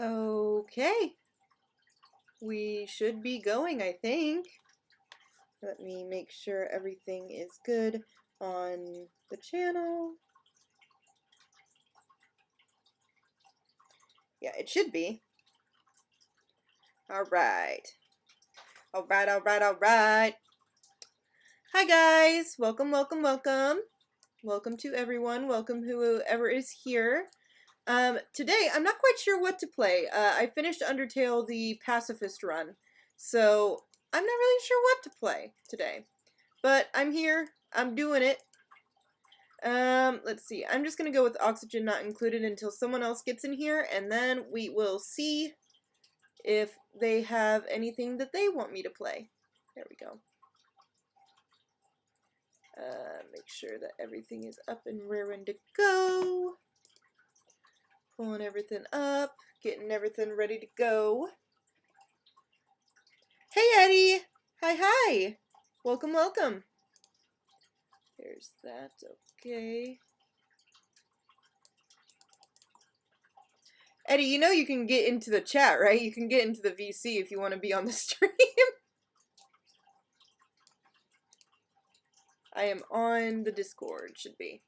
Okay. We should be going, I think. Let me make sure everything is good on the channel. Yeah, it should be. Alright. Alright. Hi guys! Welcome. Welcome to everyone. Welcome whoever is here. Today, I'm not quite sure what to play. I finished Undertale the Pacifist run, so I'm not really sure what to play today. But I'm here. I'm doing it. Let's see. I'm just gonna go with Oxygen Not Included until someone else gets in here, and then we will see if they have anything that they want me to play. There we go. Make sure that everything is up and raring to go. Pulling everything up, getting everything ready to go. Hey Eddie! Hi! Welcome. There's that, okay. Eddie, you know you can get into the chat, right? You can get into the VC if you want to be on the stream. I am on the Discord, should be.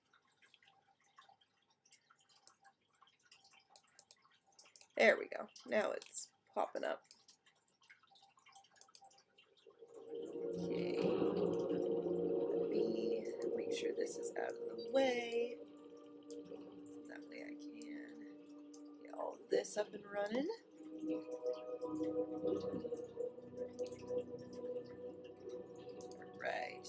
There we go. Now it's popping up. Okay. Let me make sure this is out of the way. That way I can get all of this up and running. Right.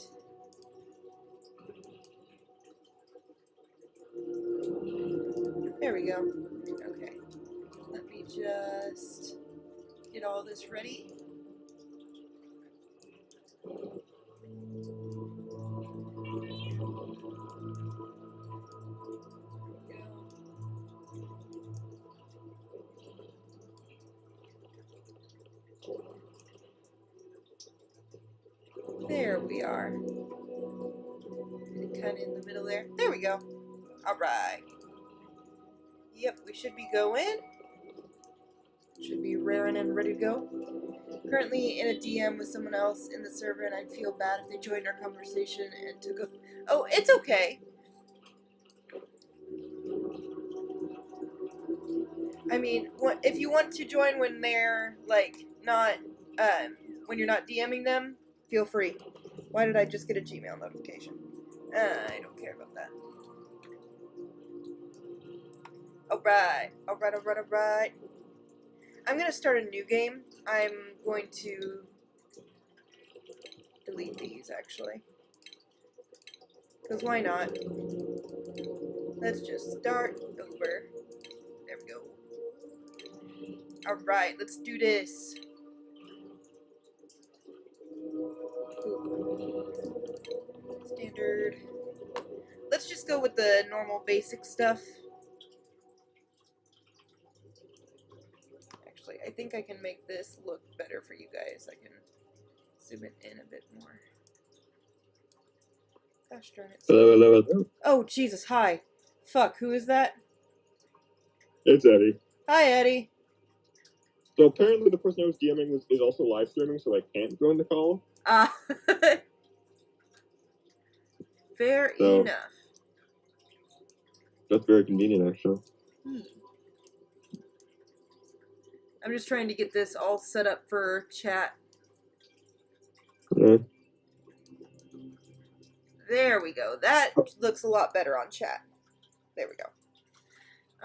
There we go. Okay. Let me just get all this ready. There we are. Kind of in the middle there. There we go. Alright. Yep, we should be going. Should be raring and ready to go. Currently in a DM with someone else in the server, and I'd feel bad if they joined our conversation and took a... Oh, it's okay. I mean, if you want to join when they're, like, not, when you're not DMing them, feel free. Why did I just get a Gmail notification? I don't care about that. Alright. I'm gonna start a new game. I'm going to delete these, actually. Because why not? Let's just start over. There we go. Alright, let's do this. Standard. Let's just go with the normal basic stuff. Actually, I think I can make this look better for you guys. I can zoom it in a bit more. Gosh darn it. Hello. Oh, Jesus, hi. Fuck, who is that? It's Eddie. Hi, Eddie. So apparently the person I was DMing is also live streaming, so I can't join the call. Fair enough. That's very convenient, actually. I'm just trying to get this all set up for chat. Yeah. There we go. That looks a lot better on chat. There we go.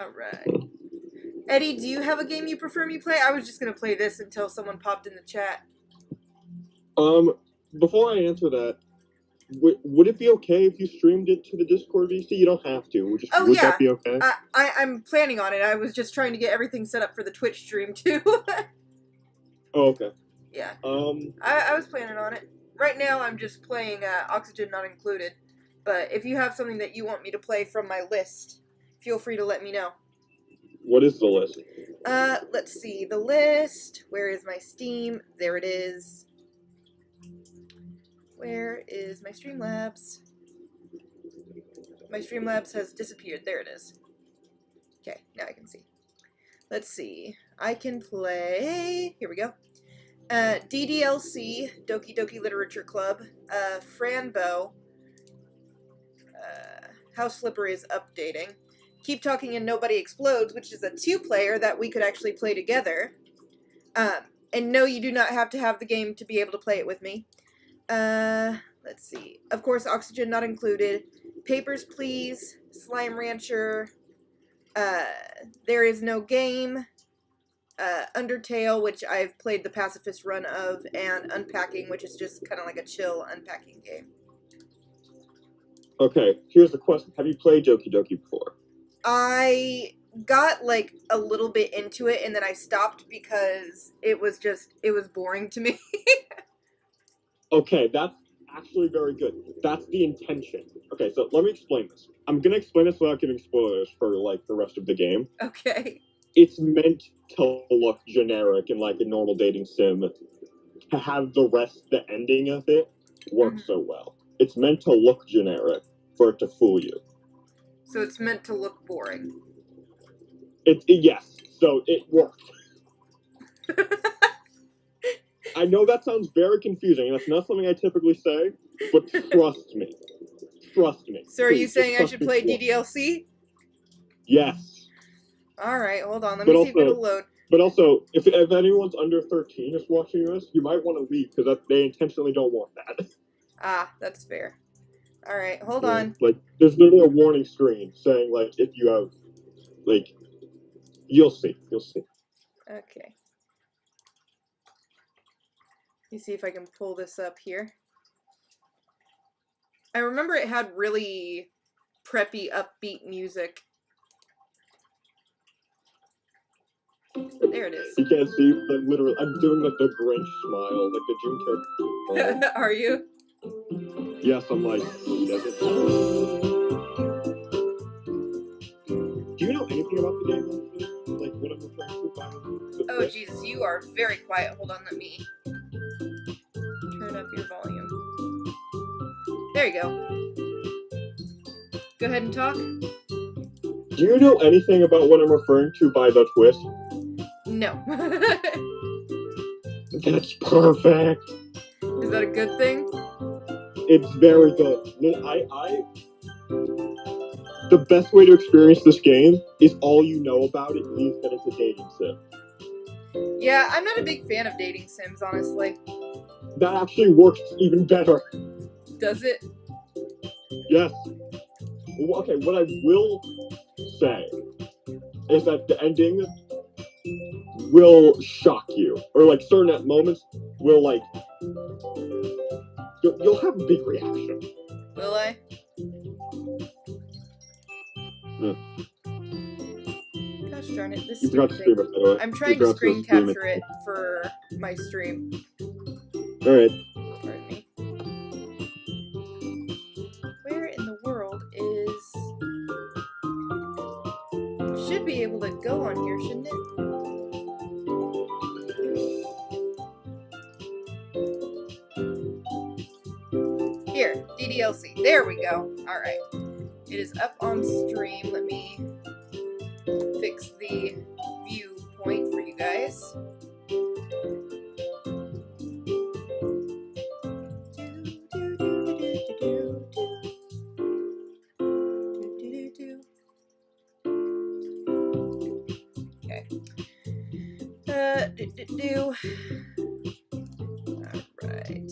Alright. Eddie, do you have a game you prefer me play? I was just going to play this until someone popped in the chat. Before I answer that, would it be okay if you streamed it to the Discord VC? You don't have to. Would that be okay? I'm planning on it. I was just trying to get everything set up for the Twitch stream, too. Oh, okay. Yeah. I was planning on it. Right now, I'm just playing Oxygen Not Included. But if you have something that you want me to play from my list, feel free to let me know. What is the list? Let's see. The list. Where is my Steam? There it is. Where is my Streamlabs? My Streamlabs has disappeared. There it is. Okay, now I can see. let's see. I can play. Here we go. DDLC, Doki Doki Literature Club. Franbo. House Flipper is updating. Keep Talking and Nobody Explodes, which is a 2-player that we could actually play together. And no, you do not have to have the game to be able to play it with me. Let's see. Of course, Oxygen Not Included. Papers, Please. Slime Rancher. There Is No Game. Undertale, which I've played the pacifist run of. And Unpacking, which is just kind of like a chill unpacking game. Okay, here's the question. Have you played Doki Doki before? I got like a little bit into it and then I stopped because it was boring to me. Okay, that's actually very good. That's the intention. Okay, so let me explain this. I'm gonna explain this without giving spoilers for like the rest of the game. Okay. It's meant to look generic and like a normal dating sim. To have the ending of it work so well. It's meant to look generic for it to fool you. So it's meant to look boring. Yes, so it worked. I know that sounds very confusing. That's not something I typically say, but trust me. Trust me. So are you saying I should play DDLC? Yes. Alright, hold on. Let me see if it'll load. But also, if anyone's under 13 is watching this, you might want to leave because they intentionally don't want that. Ah, that's fair. Alright, hold on. Like, there's literally a warning screen saying, like, if you have, like, you'll see. You'll see. Okay. Let me see if I can pull this up here. I remember it had really preppy, upbeat music. There it is. You can't see, but literally, I'm doing, like, the Grinch smile, like the Jim Carrey smile. Are you? Yes, I'm like, does it? Do you know anything about the game? Like, what I'm referring to? Oh, Jesus, you are very quiet. Hold on, let me turn up your volume. There you go. Go ahead and talk. Do you know anything about what I'm referring to by the twist? No. That's perfect. Is that a good thing? It's very good. The best way to experience this game is all you know about it is that it's a dating sim. Yeah, I'm not a big fan of dating sims, honestly. That actually works even better. Does it? Yes. Okay, what I will say is that the ending will shock you. Or, like, certain moments will, like... You'll have a big reaction. Will I? Yeah. Gosh darn it, this You forgot to stream it, by the way. I'm trying to screen capture it for my stream. Alright. Pardon me. Where in the world is... Should be able to go on here, shouldn't it? Here, DDLC. There we go. Alright. It is up on stream. Let me fix the viewpoint for you guys. Okay. Alright.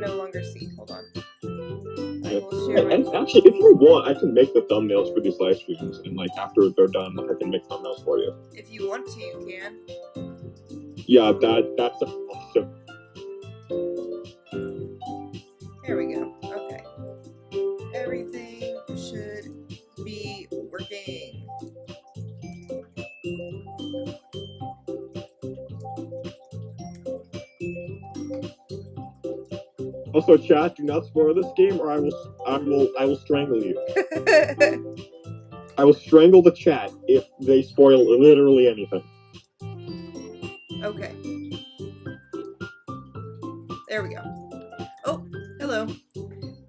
No longer see. Hold on. I will share my... Actually, if you want, I can make the thumbnails for these live streams, and like after they're done, I can make thumbnails for you. If you want to, you can. Yeah, that's awesome. There we go. Okay. Everything should be working. Also, chat, do not spoil this game, or I will strangle you. I will strangle the chat if they spoil literally anything. Okay. There we go. Oh, hello.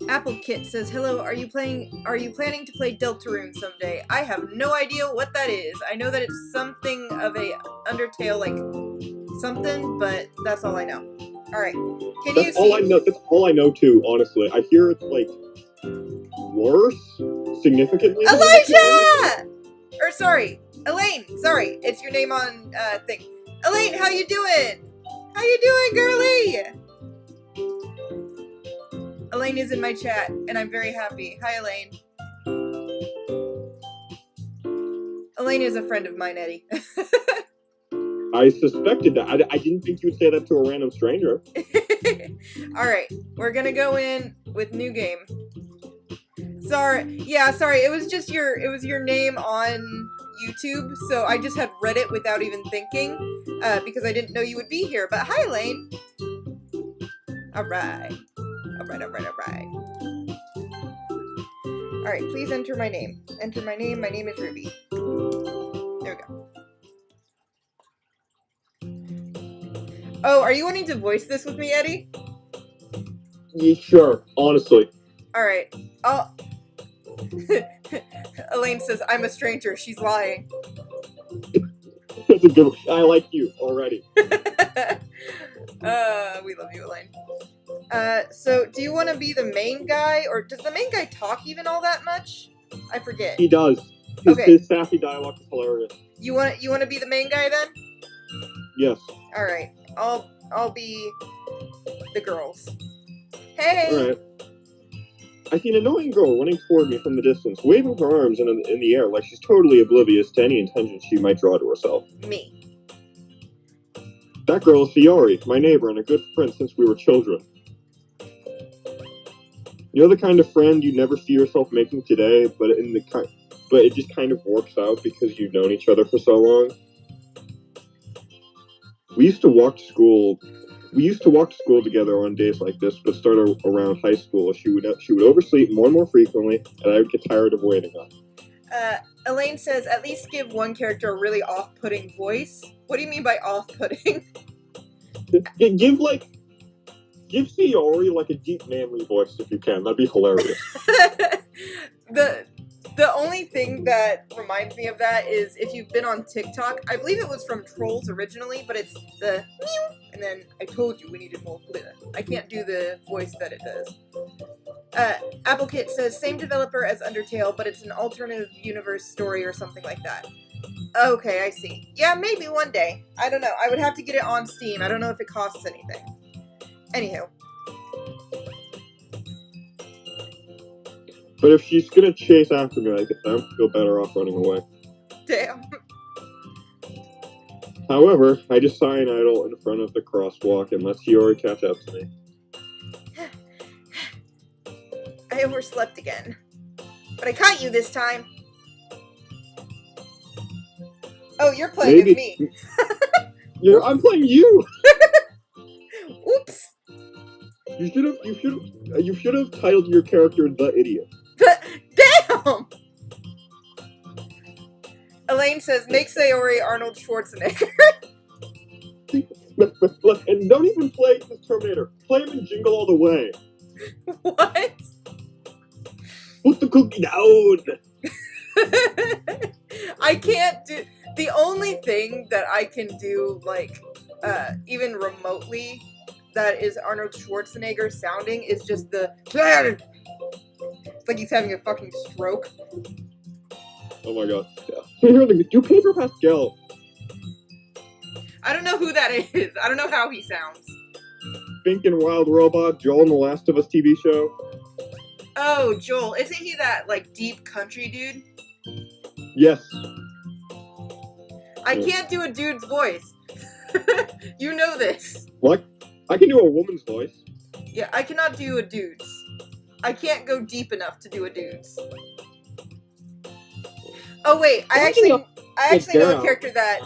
Apple Kit says, hello, are you planning to play Deltarune someday? I have no idea what that is. I know that it's something of a Undertale, like, something, but that's all I know. Alright. Can you see? That's all I know too, honestly. I hear it's, like, worse, significantly. Elijah! Or, sorry, Elaine. Sorry, it's your name on, thing. Elaine, how you doing? How you doing, girly? Elaine is in my chat, and I'm very happy. Hi, Elaine. Elaine is a friend of mine, Eddie. I suspected that. I didn't think you would say that to a random stranger. Alright, we're gonna go in with new game. Sorry, yeah, sorry, it was your name on YouTube, so I just had read it without even thinking, because I didn't know you would be here. But hi, Elaine. Alright. Alright, please enter my name. Enter my name. My name is Ruby. There we go. Oh, are you wanting to voice this with me, Eddie? Yeah, sure, honestly. Alright. Elaine says, I'm a stranger. She's lying. That's a good one. I like you already. We love you, Elaine. So do you want to be the main guy, or does the main guy talk even all that much? I forget. He does. His sassy dialogue is hilarious. You want to be the main guy then? Yes. All right. I'll be the girls. Hey. All right. I see an annoying girl running toward me from the distance, waving her arms in the air like she's totally oblivious to any intention she might draw to herself. Me. That girl is Fiori, my neighbor and a good friend since we were children. You're the kind of friend you never see yourself making today, but it just kind of works out because you've known each other for so long. We used to walk to school together on days like this, but started around high school. She would oversleep more and more frequently, and I would get tired of waiting on her. Elaine says, at least give one character a really off-putting voice. What do you mean by off-putting? Give Fiori like a deep manly voice if you can. That'd be hilarious. The only thing that reminds me of that is if you've been on TikTok, I believe it was from Trolls originally, but it's the meow, and then I told you we needed more glitter. I can't do the voice that it does. AppleKit says, same developer as Undertale, but it's an alternative universe story or something like that. Okay, I see. Yeah, maybe one day. I don't know. I would have to get it on Steam. I don't know if it costs anything. Anywho. But if she's gonna chase after me, I feel better off running away. Damn. However, I just sign idle in front of the crosswalk and let Fiori catch up to me. I overslept again. But I caught you this time. Oh, you're playing as me. I'm playing you! Oops. You should have titled your character The Idiot. Damn! Elaine says, make Sayori Arnold Schwarzenegger. And don't even play the Terminator. Play him in Jingle All the Way. What? Put the cookie down! I can't do... The only thing that I can do, like, even remotely, that is Arnold Schwarzenegger sounding is just the... It's like he's having a fucking stroke. Oh my god. Yeah. Do Pedro Pascal. I don't know who that is. I don't know how he sounds. Fink and Wild Robot, Joel in the Last of Us TV show. Oh, Joel. Isn't he that, like, deep country dude? Yes. I can't do a dude's voice. You know this. What? I can do a woman's voice. Yeah, I cannot do a dude's. I can't go deep enough to do a dude's. Oh wait, I actually know a character that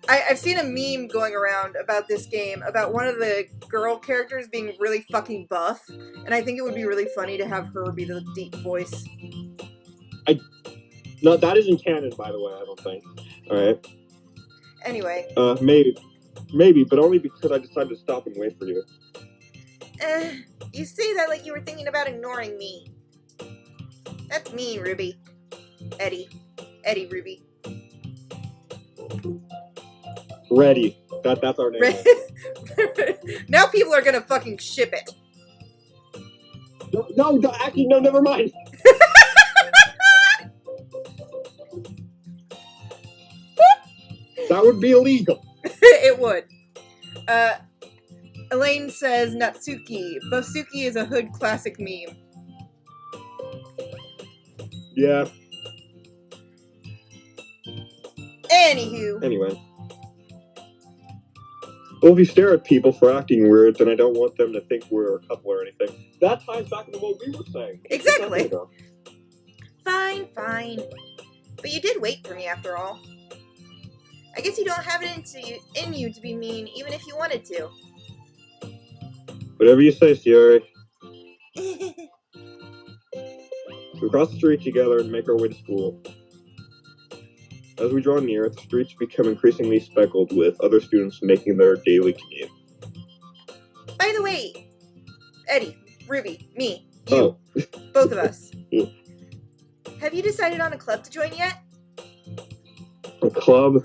I've seen a meme going around about this game about one of the girl characters being really fucking buff, and I think it would be really funny to have her be the deep voice. No, that isn't canon, by the way, I don't think. Alright. Anyway. Maybe, but only because I decided to stop and wait for you. You say that like you were thinking about ignoring me. That's me, Ruby. Eddie, Ruby. Ready. That's our name. Now people are gonna fucking ship it. No, actually, no, never mind. That would be illegal. It would. Elaine says Natsuki. Bosuki is a hood classic meme. Yeah. Anywho. Anyway. Well, if you stare at people for acting weird, then I don't want them to think we're a couple or anything. That ties back into what we were saying. Exactly. Fine. But you did wait for me after all. I guess you don't have it in you to be mean, even if you wanted to. Whatever you say, Sierra. We cross the street together and make our way to school. As we draw near, the streets become increasingly speckled with other students making their daily commute. By the way, Eddie, Ruby, me, you, both of us. Yeah. Have you decided on a club to join yet? A club?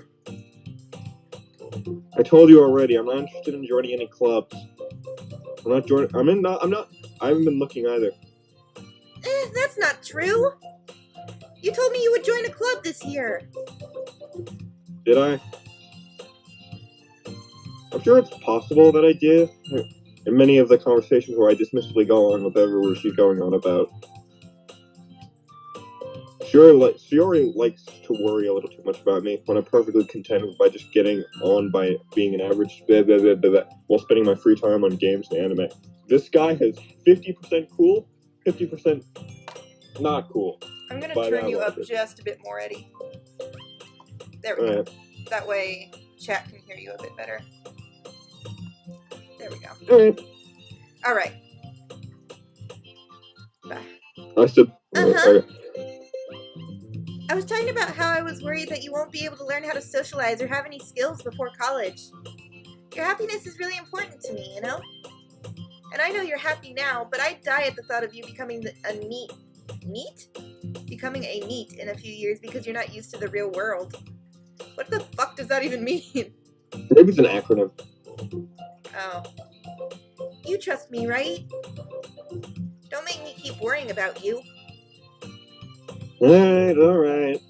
I told you already, I'm not interested in joining any clubs. I haven't been looking either. That's not true. You told me you would join a club this year. Did I? I'm sure it's possible that I did. In many of the conversations where I dismissively go on with whatever she's going on about. Shiori likes to worry a little too much about me when I'm perfectly content by just getting on by being an average while spending my free time on games and anime. This guy has 50% cool, 50% not cool. I'm gonna turn you up just a bit more, Eddie. There we go. Right. That way chat can hear you a bit better. There we go. Alright. I said... I was talking about how I was worried that you won't be able to learn how to socialize or have any skills before college. Your happiness is really important to me, you know? And I know you're happy now, but I'd die at the thought of you becoming a NEET in a few years because you're not used to the real world. What the fuck does that even mean? Maybe it's an acronym. Oh. You trust me, right? Don't make me keep worrying about you. Alright.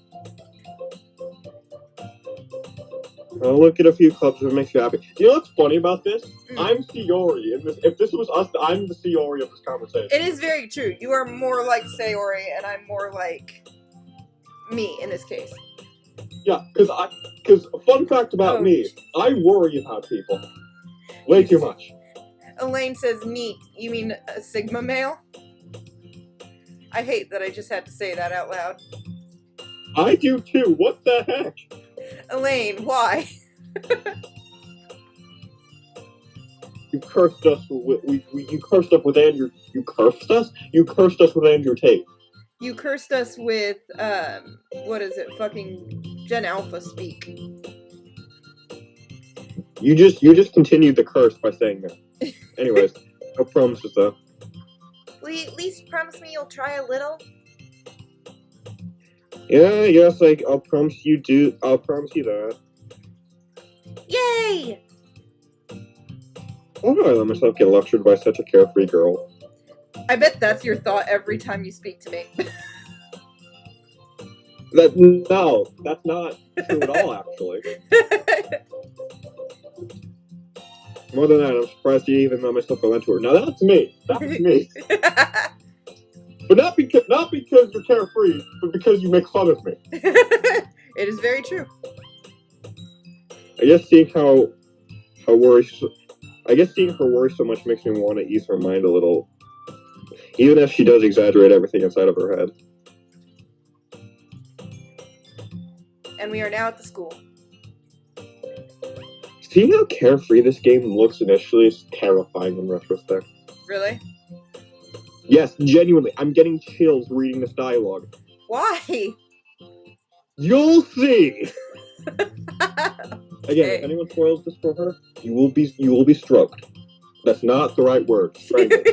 I'll look at a few clubs if it makes you happy. You know what's funny about this? I'm Sayori. If this was us, I'm the Sayori of this conversation. It is very true. You are more like Sayori, and I'm more like me in this case. Yeah, because fun fact about me, I worry about people. Way too much. Elaine says NEET. You mean a Sigma male? I hate that I just had to say that out loud. I do too. What the heck? Elaine, why? You cursed us you cursed us with Andrew. You cursed us? You cursed us with Andrew Tate. You cursed us with what is it? Fucking Gen Alpha speak. You just continued the curse by saying that. Anyways, no promises though. Will you at least promise me you'll try a little? Yeah, yes, I'll promise you that. Yay! Why do I let myself get lectured by such a carefree girl? I bet that's your thought every time you speak to me. No, that's not true at all, actually. More than that, I'm surprised you even let myself go into her. Now that's me. That's me. But not because you're carefree, but because you make fun of me. It is very true. I guess seeing her worry so much makes me want to ease her mind a little. Even if she does exaggerate everything inside of her head. And we are now at the school. Seeing how carefree this game looks initially is terrifying in retrospect. Really? Yes, genuinely. I'm getting chills reading this dialogue. Why? You'll see. Again, Okay. if anyone spoils this for her, you will be stroked. That's not the right word. Strangled.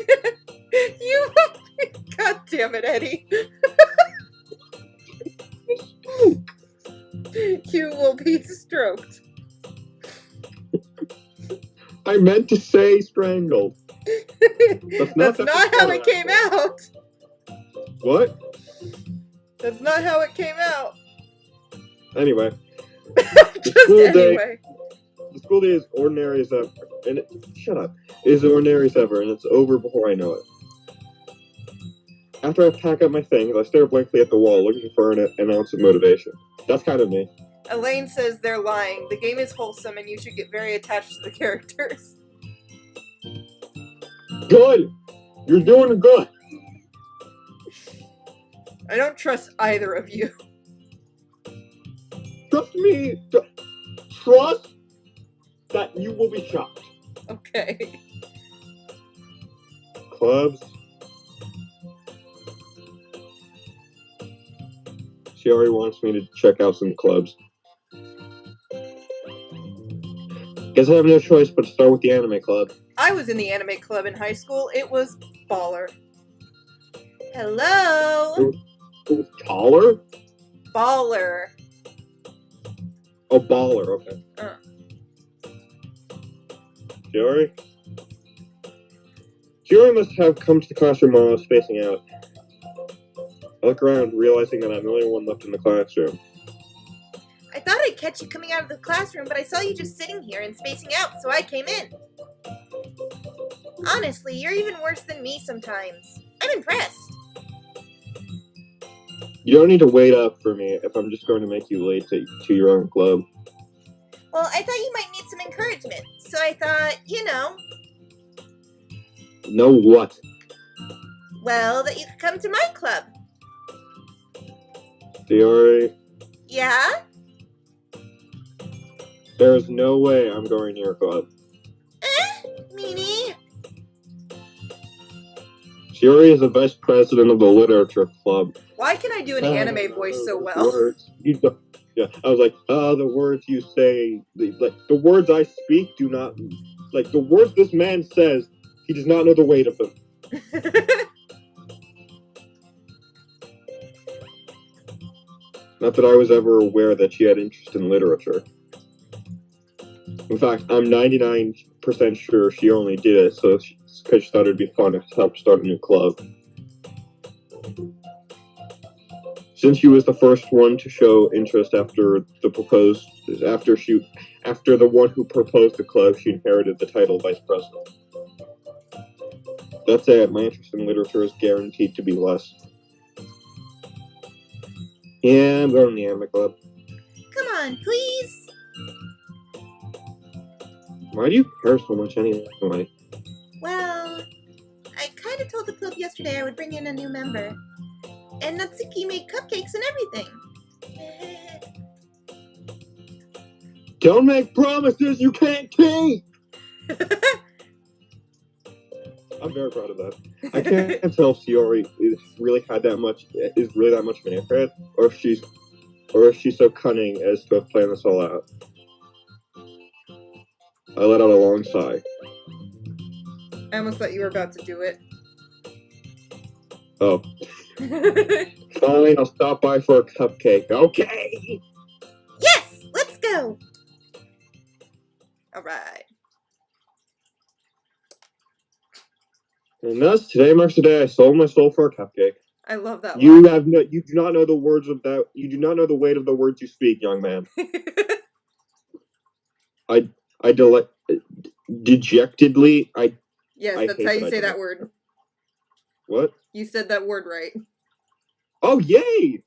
You. God damn it, Eddie. You will be stroked. I meant to say strangled. That's not how it came out. What? That's not how it came out. Anyway. Just anyway. The school day is ordinary as ever. Shut up. Is ordinary as ever, and it's over before I know it. After I pack up my things, I stare blankly at the wall, looking for an ounce of motivation. That's kind of me. Elaine says they're lying. The game is wholesome and you should get very attached to the characters. Good! You're doing good! I don't trust either of you. Trust me! Trust that you will be shocked. Okay. Clubs. She already wants me to check out some clubs. Guess I have no choice but to start with the anime club. I was in the anime club in high school. It was baller. Hello? It was taller? Baller. Oh, baller, okay. Shiori? Shiori must have come to the classroom while I was spacing out. I look around, realizing that I'm the only one left in the classroom. I thought I'd catch you coming out of the classroom, but I saw you just sitting here and spacing out, so I came in. Honestly, you're even worse than me sometimes. I'm impressed. You don't need to wait up for me if I'm just going to make you late to your own club. Well, I thought you might need some encouragement, so I thought, Know what? well, that you could come to my club. Shiori, Yeah? there is no way I'm going to your club. Meanie? Shiori is the vice president of the literature club. Why can I do an anime voice so well? Yeah, I was like, the words you say, the words I speak do not, the words this man says, he does not know the weight of them. Not that I was ever aware that she had interest in literature. In fact, I'm 99% sure she only did it because she thought it'd be fun to help start a new club. Since she was the first one to show interest after the one who proposed the club, she inherited the title vice president. That said, my interest in literature is guaranteed to be less. Yeah, I'm going to the anime club. Come on, please. Why do you care so much anyway? Well, I kind of told the club yesterday I would bring in a new member. And Natsuki made cupcakes and everything. Don't make promises you can't keep! I'm very proud of that. I can't tell if Shiori is really that much of an airhead, or if she's so cunning as to have planned this all out. I let out a long sigh. I almost thought you were about to do it. Oh. Fine, I'll stop by for a cupcake. Okay! Yes! Let's go! Alright. And thus, today marks the day I sold my soul for a cupcake. I love that You line. you do not know the words of that. You do not know the weight of the words you speak, young man. Dejectedly. Yes, that's how you say that word. What? You said that word right. Oh, yay!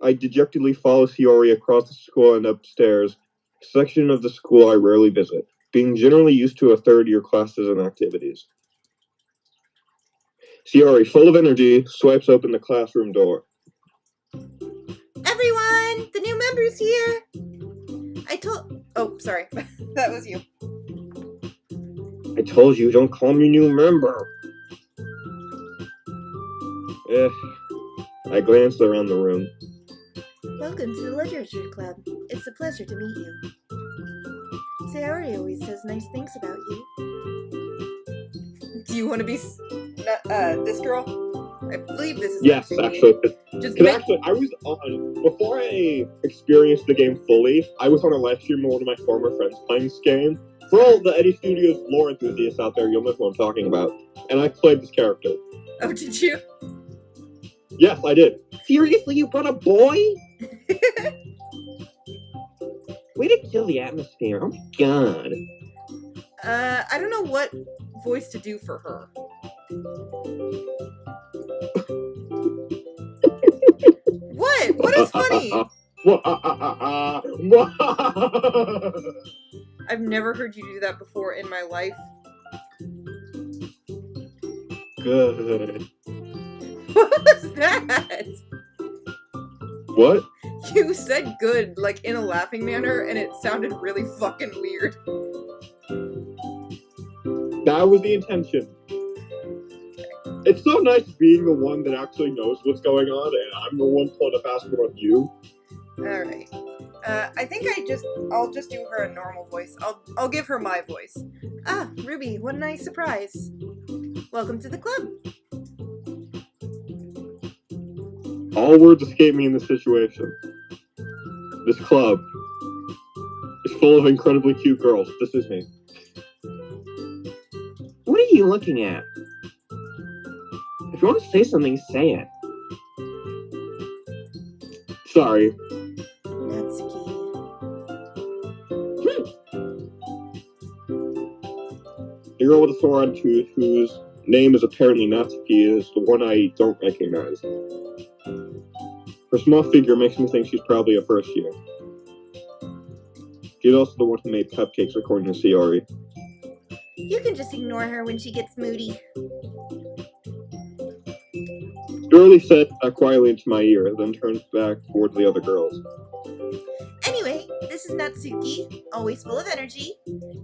I dejectedly follow Shiori across the school and upstairs, a section of the school I rarely visit, being generally used to a third-year classes and activities. Shiori, full of energy, swipes open the classroom door. Everyone! The new member's here! Oh, sorry. That was you. I told you, don't call me new member. I glanced around the room. Welcome to the Literature Club. It's a pleasure to meet you. Sayori always says nice things about you. Do you want to be this girl? I believe this is Yes, actually. Just Because actually, I was on, before I experienced the game fully, I was on a live stream of one of my former friends playing this game. For all the Eddie Studios lore enthusiasts out there, you'll know what I'm talking about. And I played this character. Oh, did you? Yes, I did. Seriously, you brought a boy? Way to kill the atmosphere. Oh my god. I don't know what voice to do for her. What? What is funny? I've never heard you do that before in my life. Good. What was that? What? You said good, like in a laughing manner, and it sounded really fucking weird. That was the intention. It's so nice being the one that actually knows what's going on, and I'm the one pulling a fast one on you. Alright. I think I'll just do her a normal voice. I'll give her my voice. Ah, Ruby, what a nice surprise. Welcome to the club. All words escape me in this situation. This club is full of incredibly cute girls. This is me. What are you looking at? If you want to say something, say it. Sorry. Natsuki. The girl with the sword tooth, whose name is apparently Natsuki, is the one I don't recognize. Her small figure makes me think she's probably a first year. She's also the one who made cupcakes, according to Sayori. You can just ignore her when she gets moody. Shirley said that quietly into my ear, then turns back towards the other girls. Anyway, this is Natsuki, always full of energy,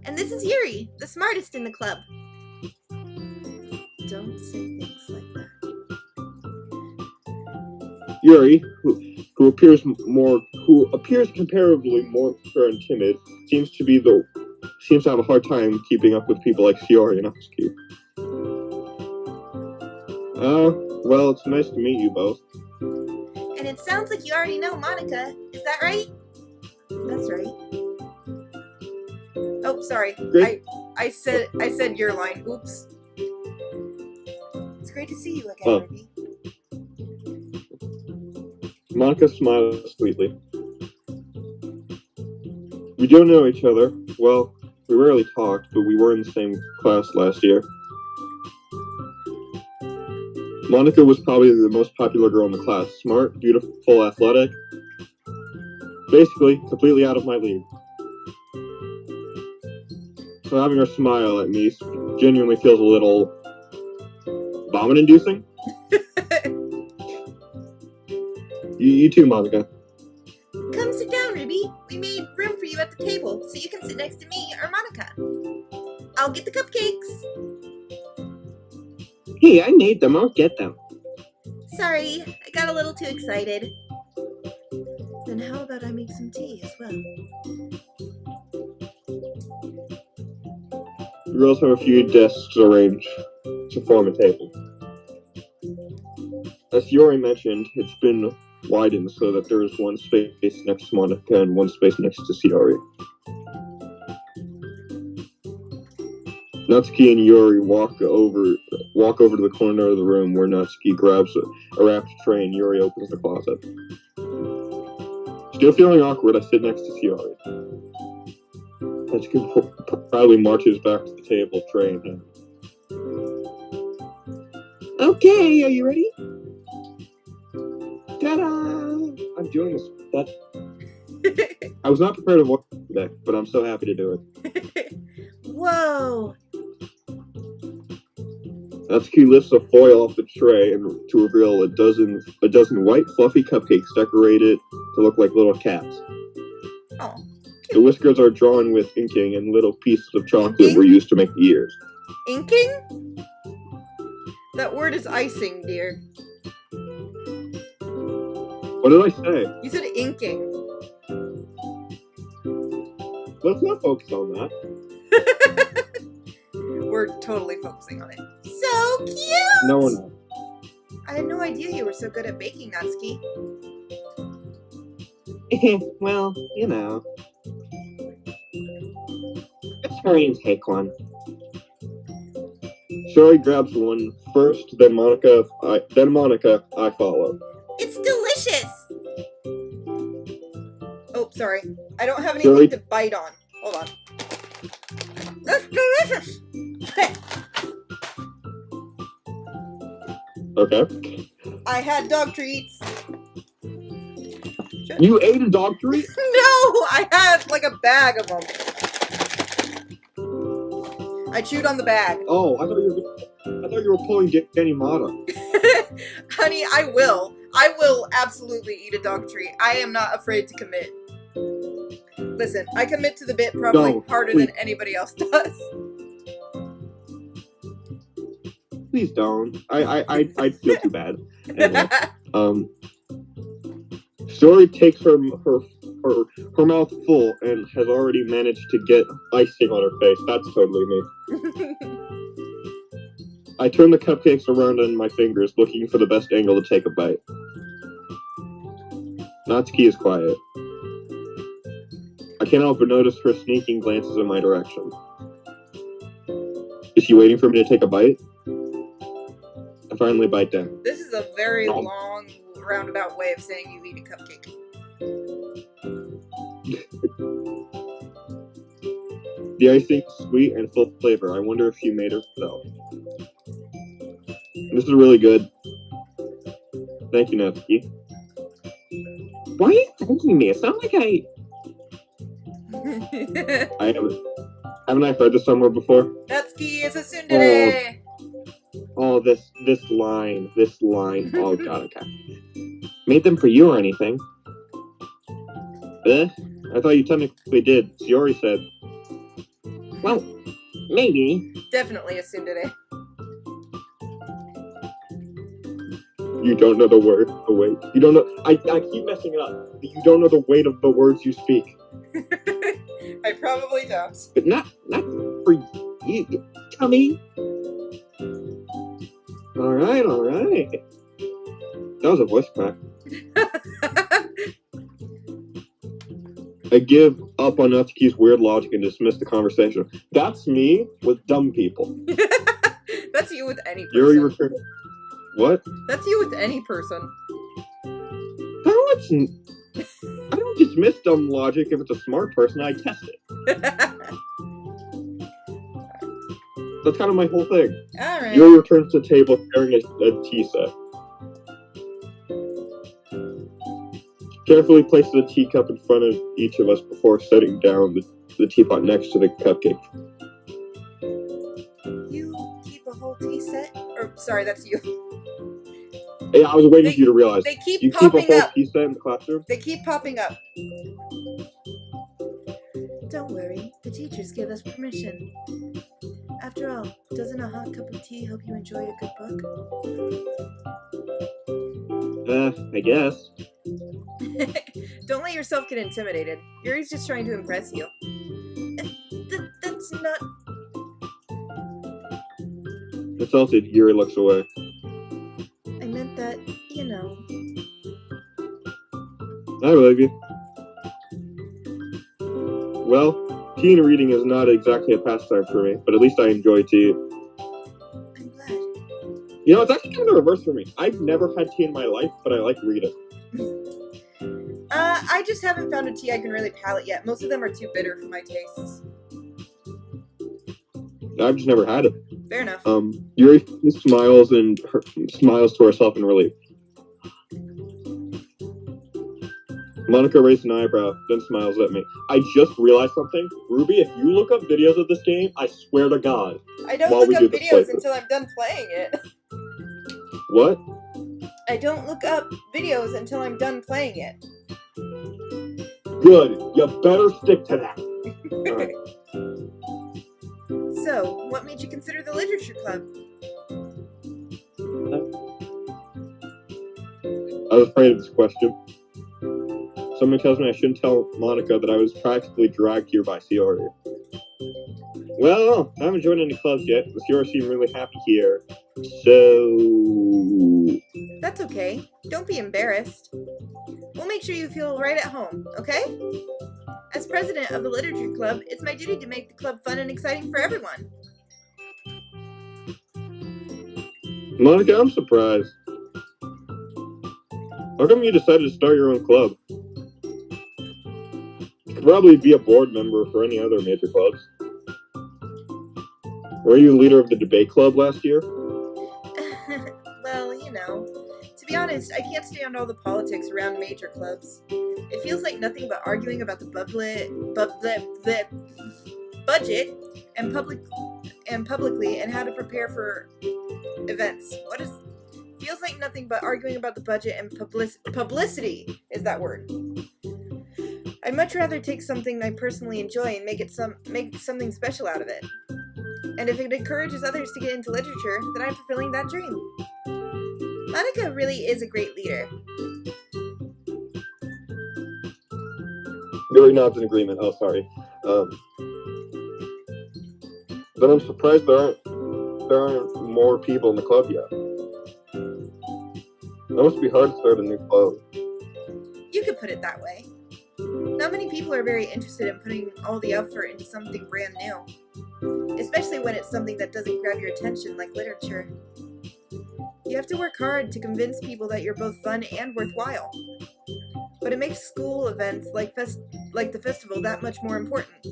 and this is Yuri, the smartest in the club. Don't say things like that. Yuri, who appears comparably more mature and timid, seems to have a hard time keeping up with people like Sayori and Natsuki. Well, it's nice to meet you both. And it sounds like you already know Monica. Is that right? That's right. Oh, sorry. Great. I said your line. Oops. It's great to see you again, Ruby. Monica smiled sweetly. We don't know each other. Well, we rarely talked, but we were in the same class last year. Monica was probably the most popular girl in the class. Smart, beautiful, athletic. Basically, completely out of my league. So having her smile at me genuinely feels a little vomit-inducing. You too, Monica. Come sit down, Ruby. We made room for you at the table, so you can sit next to me or Monica. I'll get the cupcakes. Hey, I made them. I'll get them. Sorry, I got a little too excited. Then how about I make some tea as well? The girls have a few desks arranged to form a table. As Yuri mentioned, it's been widened so that there is one space next to Monica and one space next to Sayori. Natsuki and Yuri walk over to the corner of the room where Natsuki grabs a wrapped tray and Yuri opens the closet. Still feeling awkward, I sit next to Sayori. Natsuki proudly marches back to the table, tray in hand. Okay, are you ready? Ta-da! I'm doing this. I was not prepared to watch today, but I'm so happy to do it. Whoa! Natsuki lifts a foil off the tray and to reveal a dozen white fluffy cupcakes decorated to look like little cats. Oh. The whiskers are drawn with inking and little pieces of chocolate were used to make the ears. Inking? That word is icing, dear. What did I say? You said inking. Let's not focus on that. We're totally focusing on it. So cute! No, we're not. I had no idea you were so good at baking, Natsuki. Well, you know. Let's hurry and take one. Shuri grabs one first, then Monica, I follow. It's delicious! Oh, sorry. I don't have anything Shuri? to bite on. Hold on. That's delicious! Okay. I had dog treats. You ate a dog treat? No! I had like a bag of them. I chewed on the bag. Oh, I thought you were pulling Danny Mata. Honey, I will. I will absolutely eat a dog treat. I am not afraid to commit. Listen, I commit to the bit probably harder than anybody else does. Please don't. I'd feel too bad. Anyway, Shuri takes her mouth full and has already managed to get icing on her face. That's totally me. I turn the cupcakes around in my fingers, looking for the best angle to take a bite. Natsuki is quiet. I can't help but notice her sneaking glances in my direction. Is she waiting for me to take a bite? I finally bite down. This is a very long, roundabout way of saying you eat a cupcake. The icing is sweet and full of flavor. I wonder if she made herself. This is really good. Thank you, Natsuki. Why are you thanking me? It sounds like haven't I heard this somewhere before? Natsuki is a tsundere! Oh, this line. Oh god, okay. Made them for you or anything? I thought you technically did. Shiori said. Well, maybe. Definitely a tsundere. You don't know the weight. You don't know. I keep messing it up. You don't know the weight of the words you speak. I probably don't. But not for you. Tell me. All right. That was a voice crack. I give up on Natsuki's weird logic and dismiss the conversation. That's me with dumb people. That's you with any person. Yuri returned. What? That's you with any person. I don't dismiss dumb logic if it's a smart person. I test it. That's kind of my whole thing. Alright. Yuri returns to the table carrying a tea set. Carefully places a teacup in front of each of us before setting down the teapot next to the cupcake. You keep a whole tea set? Or, sorry, that's you. Yeah, I was waiting for you to realize. They keep you popping keep a whole up. tea set in the classroom? They keep popping up. Don't worry, the teachers give us permission. After all, doesn't a hot cup of tea help you enjoy a good book? I guess. Don't let yourself get intimidated. Yuri's just trying to impress you. That's not... Insulted, Yuri looks away. I meant that, you know. I believe you. Well, tea and reading is not exactly a pastime for me, but at least I enjoy tea. I'm glad. You know, it's actually kind of the reverse for me. I've never had tea in my life, but I like reading. I just haven't found a tea I can really palate yet. Most of them are too bitter for my tastes. I've just never had it. Fair enough. Yuri smiles to herself in relief. Monica raised an eyebrow, then smiles at me. I just realized something. Ruby, if you look up videos of this game, I swear to God. I don't look up videos until I'm done playing it. What? I don't look up videos until I'm done playing it. Good. You better stick to that. Alright. So, what made you consider the literature club? I was afraid of this question. Someone tells me I shouldn't tell Monica that I was practically dragged here by Ciori. Well, I haven't joined any clubs yet. The Ciori seem really happy here. So... That's okay. Don't be embarrassed. We'll make sure you feel right at home, okay? As president of the Literature Club, it's my duty to make the club fun and exciting for everyone. Monica, I'm surprised. How come you decided to start your own club? You could probably be a board member for any other major clubs. Were you leader of the debate club last year? Well, you know, to be honest, I can't stand all the politics around major clubs. It feels like nothing but arguing about the budget and publicly and how to prepare for events. Feels like nothing but arguing about the budget and publicity is that word. I'd much rather take something I personally enjoy and make something special out of it. And if it encourages others to get into literature, then I'm fulfilling that dream. Monica really is a great leader. Yuri nods in agreement. Oh, sorry. Then I'm surprised there aren't more people in the club yet. That must be hard to start a new club. You could put it that way. Not many people are very interested in putting all the effort into something brand new, especially when it's something that doesn't grab your attention like literature. You have to work hard to convince people that you're both fun and worthwhile. But it makes school events like the festival that much more important.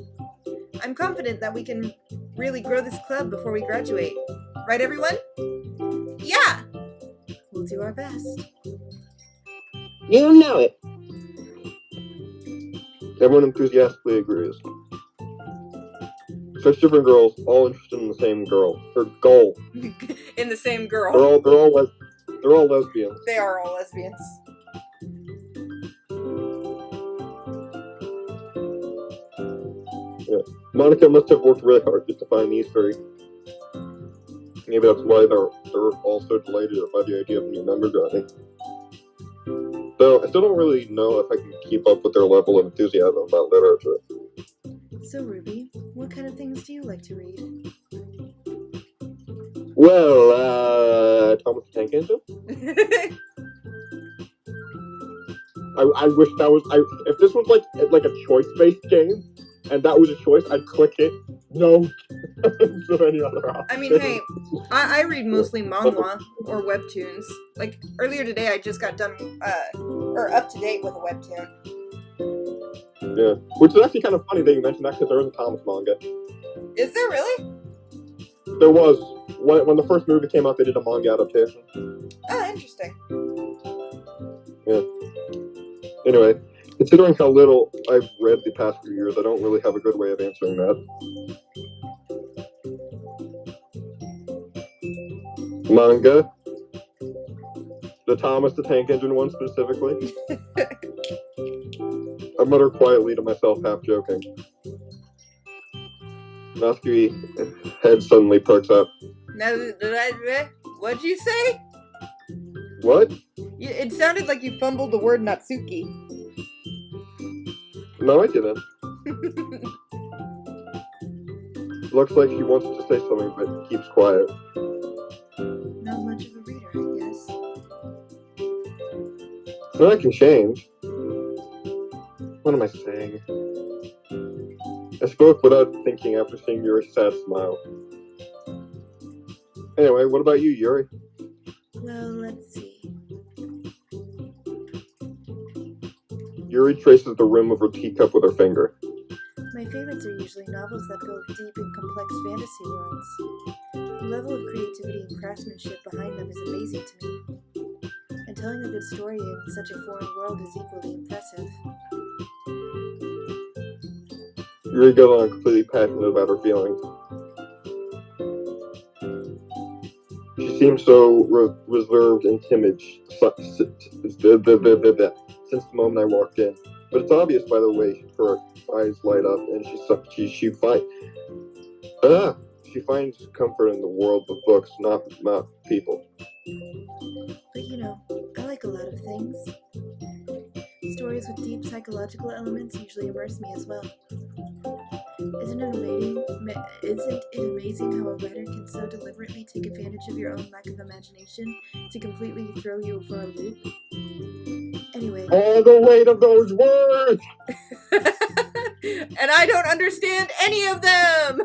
I'm confident that we can really grow this club before we graduate. Right, everyone? Yeah! We'll do our best. You know it. Everyone enthusiastically agrees. 6 different girls, all interested in the same girl. Her goal. In the same girl. They're all lesbians. They are all lesbians. Yeah. Monica must have worked really hard just to find these three. Maybe that's why they're all so delighted by the idea of a new member joining. Though I still don't really know if I can keep up with their level of enthusiasm about literature. So, Ruby, what kind of things do you like to read? Well, Thomas the Tank Engine? I wish that was... if this was like a choice-based game, and that was a choice, I'd click it. No. So any other option. I mean, hey, I read mostly manga or webtoons. Like, earlier today I just got done, or up to date with a webtoon. Yeah, which is actually kind of funny that you mentioned that because there is a Thomas manga. Is there really? There was. When the first movie came out, they did a manga adaptation. Oh, interesting. Yeah. Anyway, considering how little I've read the past few years, I don't really have a good way of answering that. Manga? The Thomas the Tank Engine one specifically? I mutter quietly to myself, half joking. Natsuki's head suddenly perks up. What'd you say? What? It sounded like you fumbled the word Natsuki. No, I didn't. Looks like she wants to say something, but keeps quiet. Not much of a reader, I guess. So that can change. What am I saying? I spoke without thinking after seeing Yuri's sad smile. Anyway, what about you, Yuri? Well, let's see. Yuri traces the rim of her teacup with her finger. My favorites are usually novels that build deep and complex fantasy worlds. The level of creativity and craftsmanship behind them is amazing to me. And telling a good story in such a foreign world is equally impressive. Yuri goes on completely passionate about her feelings. She seems so reserved and timid since the moment I walked in. But it's obvious by the way her eyes light up, and she finds comfort in the world of books, not people. But you know, I like a lot of things. Stories with deep psychological elements usually immerse me as well. Isn't it amazing how a writer can so deliberately take advantage of your own lack of imagination to completely throw you for a loop? Anyway. All the weight of those words! And I don't understand any of them!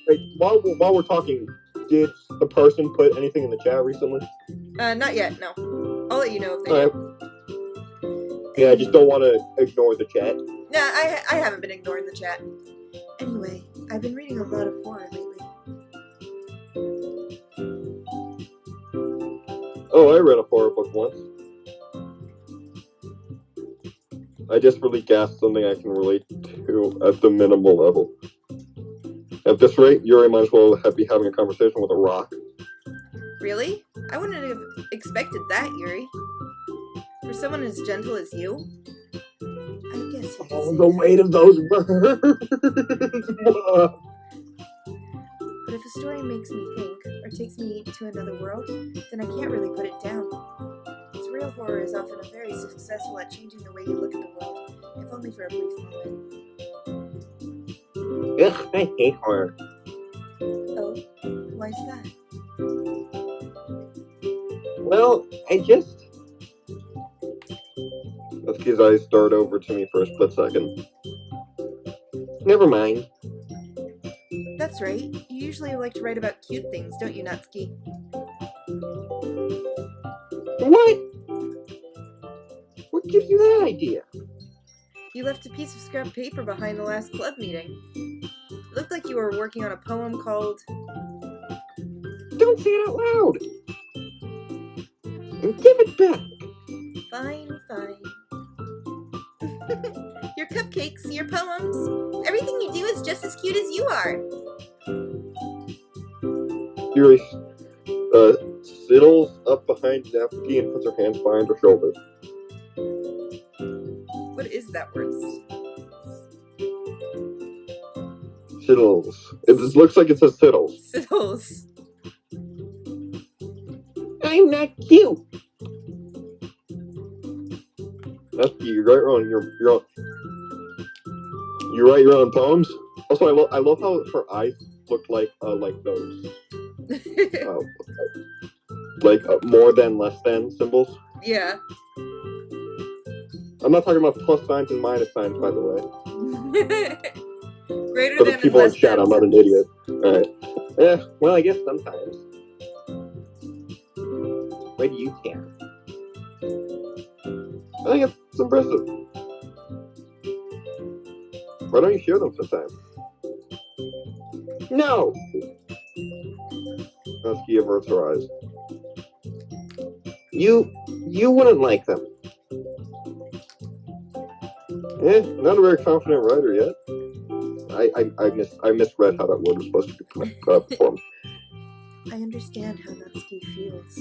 Hey, while we're talking, did the person put anything in the chat recently? Not yet, no. I'll let you know if they do. Yeah, I just don't want to ignore the chat. Nah, I haven't been ignoring the chat. Anyway, I've been reading a lot of horror lately. Oh, I read a horror book once. I desperately gasped something I can relate to at the minimal level. At this rate, Yuri might as well be having a conversation with a rock. Really? I wouldn't have expected that, Yuri. For someone as gentle as you? I guess you could say the weight of those words! But if a story makes me think, or takes me to another world, then I can't really put it down. Real horror is often very successful at changing the way you look at the world, if only for a brief moment. Ugh, I hate horror. Oh, why's that? Well, Natsuki's eyes started over to me for a split second. Never mind. That's right. You usually like to write about cute things, don't you, Natsuki? What? What gives you that idea? You left a piece of scrap paper behind the last club meeting. It looked like you were working on a poem called... Don't say it out loud! Give it back! Fine, fine. Your cupcakes, your poems, everything you do is just as cute as you are. Yuri sidles up behind Natsuki and puts her hands behind her shoulders. What is that word? Siddles. It just looks like it says siddles. Siddles. I'm not cute. Natsuki, you write your own poems. Also, I love how her eyes look like those more than less than symbols. Yeah. I'm not talking about plus signs and minus signs, by the way. Greater For than the people in chat, I'm not an idiot. Alright. Yeah, well, I guess sometimes. Why do you care? I think it's impressive. Why don't you share them sometime? No! Natsuki averts her eyes. You wouldn't like them. Not a very confident writer yet. I misread how that word was supposed to be performed. I understand how Natsuki feels.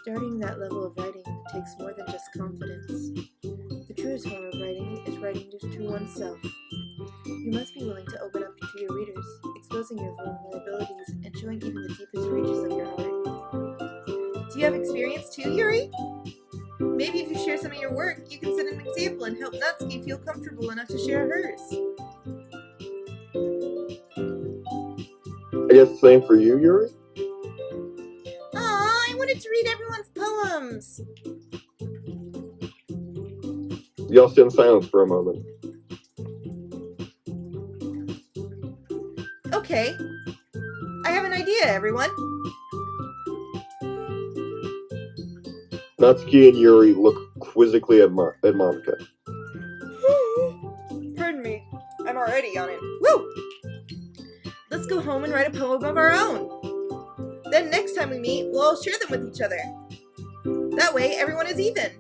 Starting that level of writing takes more than just confidence. The truest form of writing is writing to oneself. You must be willing to open up to your readers, exposing your vulnerabilities and showing even the deepest reaches of your heart. Do you have experience too, Yuri? Maybe if you share some of your work, you can set an example and help Natsuki feel comfortable enough to share hers. I guess the same for you, Yuri? Aw, I wanted to read everyone's poems. Y'all sit in silence for a moment. Okay. I have an idea, everyone. Natsuki and Yuri look quizzically at Monica. Pardon me. I'm already on it. Woo! Let's go home and write a poem of our own. Then next time we meet, we'll all share them with each other. That way, everyone is even.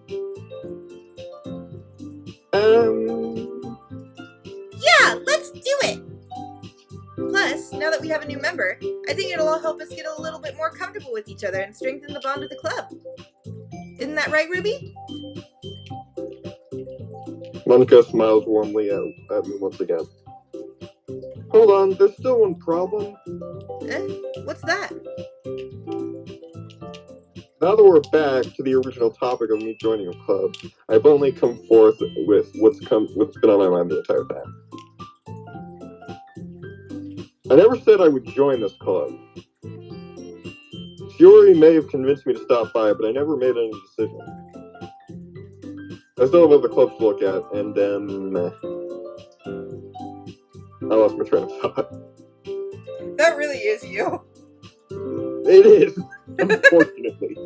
Yeah, let's do it! Plus, now that we have a new member, I think it'll all help us get a little bit more comfortable with each other and strengthen the bond of the club. Isn't that right, Ruby? Monica smiles warmly at me once again. Hold on, there's still one problem. What's that? Now that we're back to the original topic of me joining a club, I've only come forth with what's been on my mind the entire time. I never said I would join this club. Fury may have convinced me to stop by, but I never made any decision. I still have other clubs to look at, and then I lost my train of thought. That really is you. It is, unfortunately.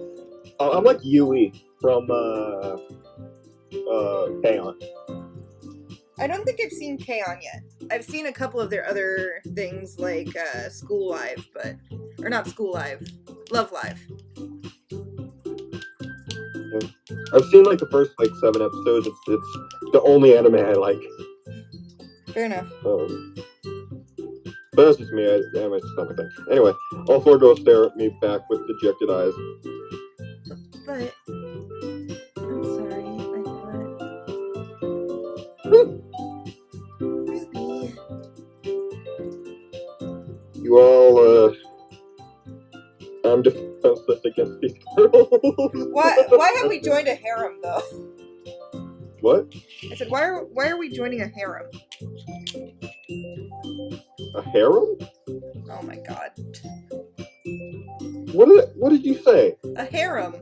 I'm like Yui from K-On! I don't think I've seen K-On! Yet. I've seen a couple of their other things like School Live, or not School Live, Love Live. I've seen like the first 7 episodes. It's the only anime I like. Fair enough. But that's just me. Anime's just not my thing. Anyway, all 4 girls stare at me back with dejected eyes. But I'm sorry. I thought. Ruby. You all, I'm defenseless against these girls. Why have we joined a harem though? What? I said, why are we joining a harem? A harem? Oh my god. What did you say? A harem.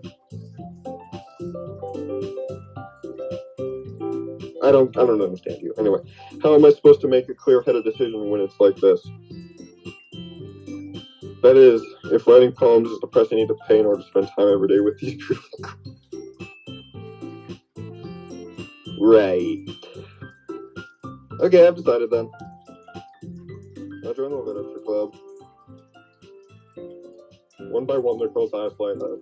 I don't understand you. Anyway, how am I supposed to make a clear-headed decision when it's like this? That is, if writing poems is the price I need to pay in order to spend time every day with these beautiful girls. Right. Okay, I've decided then. I'll join the literature club. One by one, their girls' eyes light up.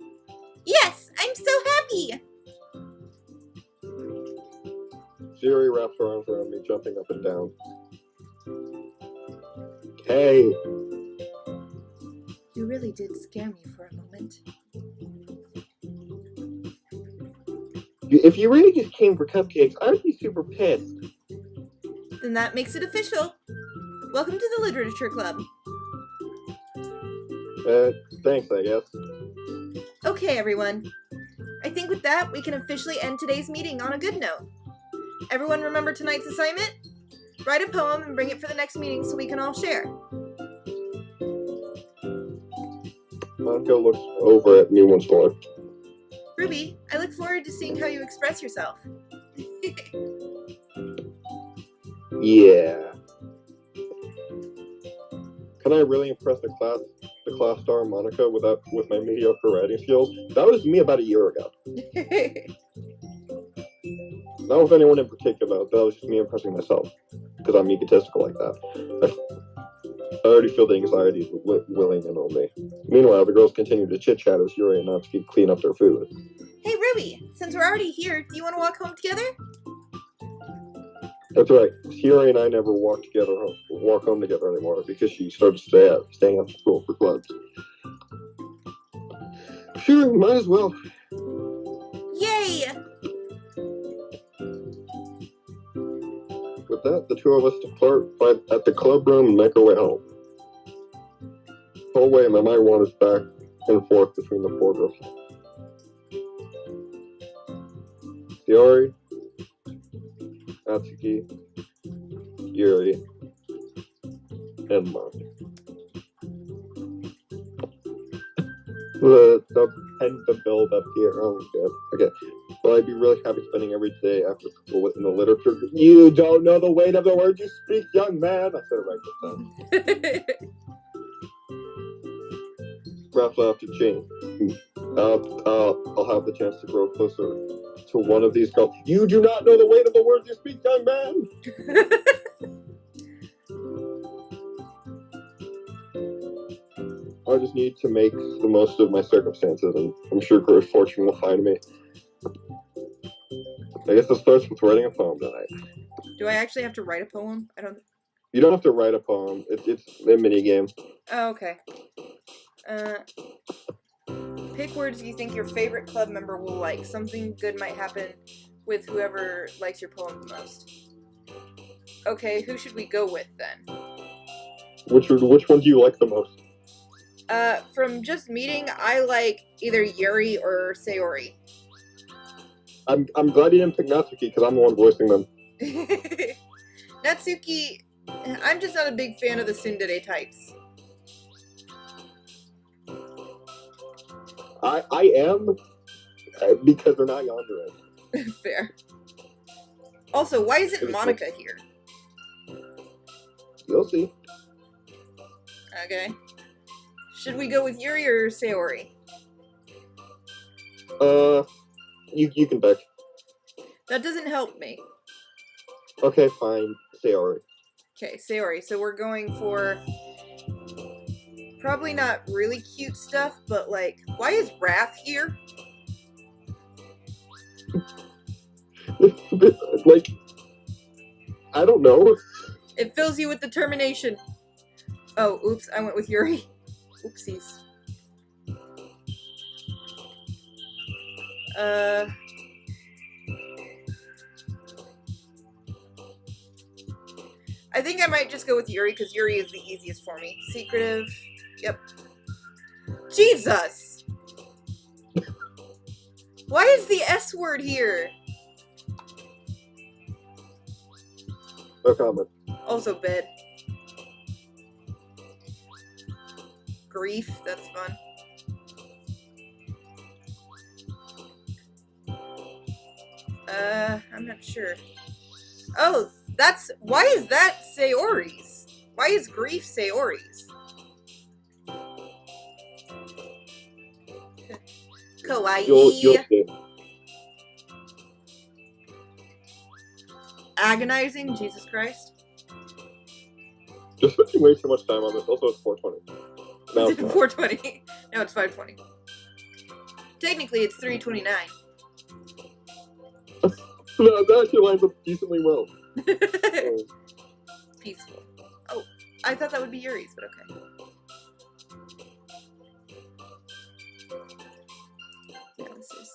Yes, I'm so happy. Siri wraps her arms around me, jumping up and down. Hey. You really did scare me for a moment. If you really just came for cupcakes, I'd be super pissed. Then that makes it official. Welcome to the Literature Club. Thanks, I guess. Okay, everyone. I think with that, we can officially end today's meeting on a good note. Everyone remember tonight's assignment? Write a poem and bring it for the next meeting so we can all share. Monica looks over at me once more. Ruby, I look forward to seeing how you express yourself. Yeah. Can I really impress the class star Monica with my mediocre writing skills? That was me about a year ago. Not with anyone in particular. That was just me impressing myself. Because I'm egotistical like that. I already feel the anxiety willing in on me. Meanwhile, the girls continue to chit-chat as Yuri and Natsuki clean up their food. Hey, Ruby, since we're already here, do you want to walk home together? That's right. Yuri and I never walk home together anymore because she started staying after school for clubs. Sure, might as well. Yay! With that, the two of us depart at the club room and make our way home. The whole way, my mind wanders back and forth between the 4 girls. Yuri, Natsuki, Yuri, and Monica. The build up here. Oh, good. Okay. Well, I'd be really happy spending every day after school within the literature. You don't know the weight of the words you speak, young man. I said it right this time. Ralph laughed at Jane. I'll have the chance to grow closer to one of these girls. You do not know the weight of the words you speak, young man. I just need to make the most of my circumstances, and I'm sure great fortune will find me. I guess it starts with writing a poem tonight. Do I actually have to write a poem? You don't have to write a poem. It's a mini game. Oh, okay. Pick words you think your favorite club member will like. Something good might happen with whoever likes your poem the most. Okay, who should we go with then? Which one do you like the most? From just meeting, I like either Yuri or Sayori. I'm glad you didn't pick Natsuki because I'm the one voicing them. Natsuki, I'm just not a big fan of the tsundere types. I am because they're not yandere. Fair. Also, why isn't Monica here? You'll see. Okay. Should we go with Yuri or Sayori? You can pick. That doesn't help me. Okay, fine. Sayori. Okay, Sayori. So we're going for probably not really cute stuff, but like, why is Wrath here? Like, I don't know. It fills you with determination. Oh, oops, I went with Yuri. Oopsies. I think I might just go with Yuri because Yuri is the easiest for me. Secretive. Yep. Jesus! Why is the S word here? No comment. Also bed. Grief, that's fun. I'm not sure. Oh, that's... Why is that Sayori's? Why is grief Sayori's? Kawaii. You'll see. Agonizing? Jesus Christ. Just spending way too much time on this. Also, it's 420. Now It's 420. Now it's 520. Technically, it's 329. That actually lines up decently well. Peaceful. Oh, I thought that would be Yuri's, but okay. Yeah, this is...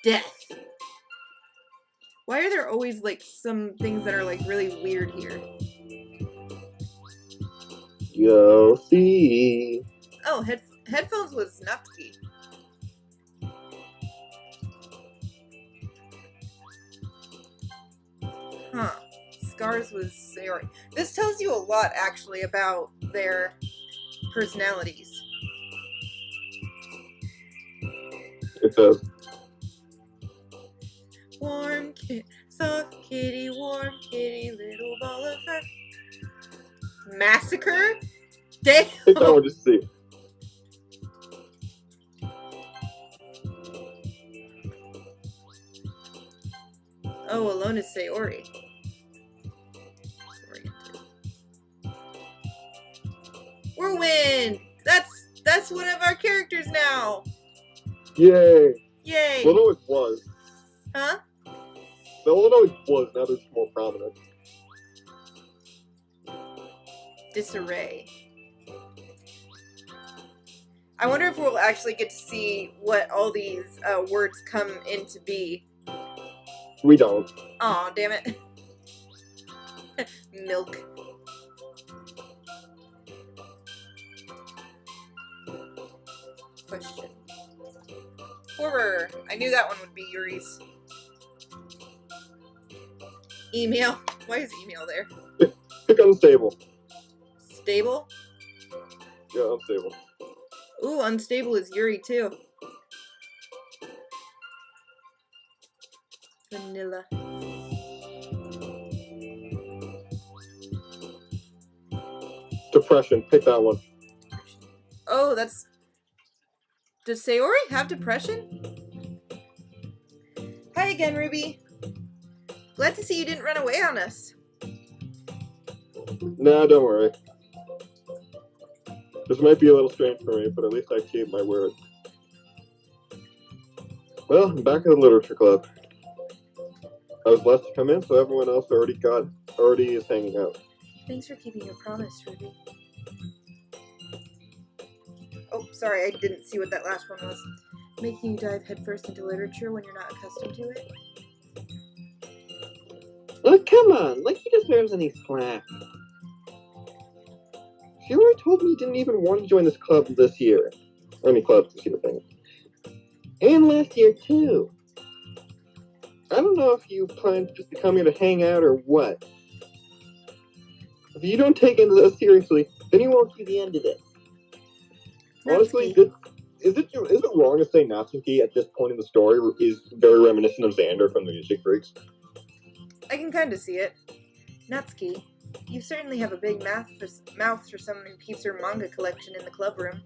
Death. Why are there always, like, some things that are, like, really weird here? You'll see. Oh, headphones was Natsuki. Huh. Scars was Sayori. This tells you a lot, actually, about their personalities. It does. Warm kitty, soft kitty, warm kitty, little ball of fur. Massacre? Damn! Take that one just to see. Oh, alone is Sayori. Whirlwind! That's one of our characters now! Yay! Yay! Well, no, it was. Huh? No, it was. Now they're more prominent. Disarray. I wonder if we'll actually get to see what all these words come into be. We don't. Aw, damn it. Milk. Question. Horror. I knew that one would be Yuri's. Email. Why is email there? Pick unstable. Stable? Yeah, unstable. Ooh, unstable is Yuri too. Vanilla. Depression. Pick that one. Oh, that's... Does Sayori have depression? Hi again, Ruby. Glad to see you didn't run away on us. Nah, don't worry. This might be a little strange for me, but at least I keep my word. Well, I'm back at the literature club. I was last to come in, so everyone else already is hanging out. Thanks for keeping your promise, Ruby. Oh, sorry, I didn't see what that last one was. Making you dive headfirst into literature when you're not accustomed to it? Oh, come on, like he deserves any slack. She already told me you didn't even want to join this club this year. Or any club this year, thing. And last year, too. I don't know if you plan to just come here to hang out or what. If you don't take this seriously, then you won't see the end of it. Honestly, is it wrong to say Natsuki at this point in the story is very reminiscent of Xander from the Music Freaks? I can kind of see it. Natsuki, you certainly have a big mouth for someone who keeps her manga collection in the club room.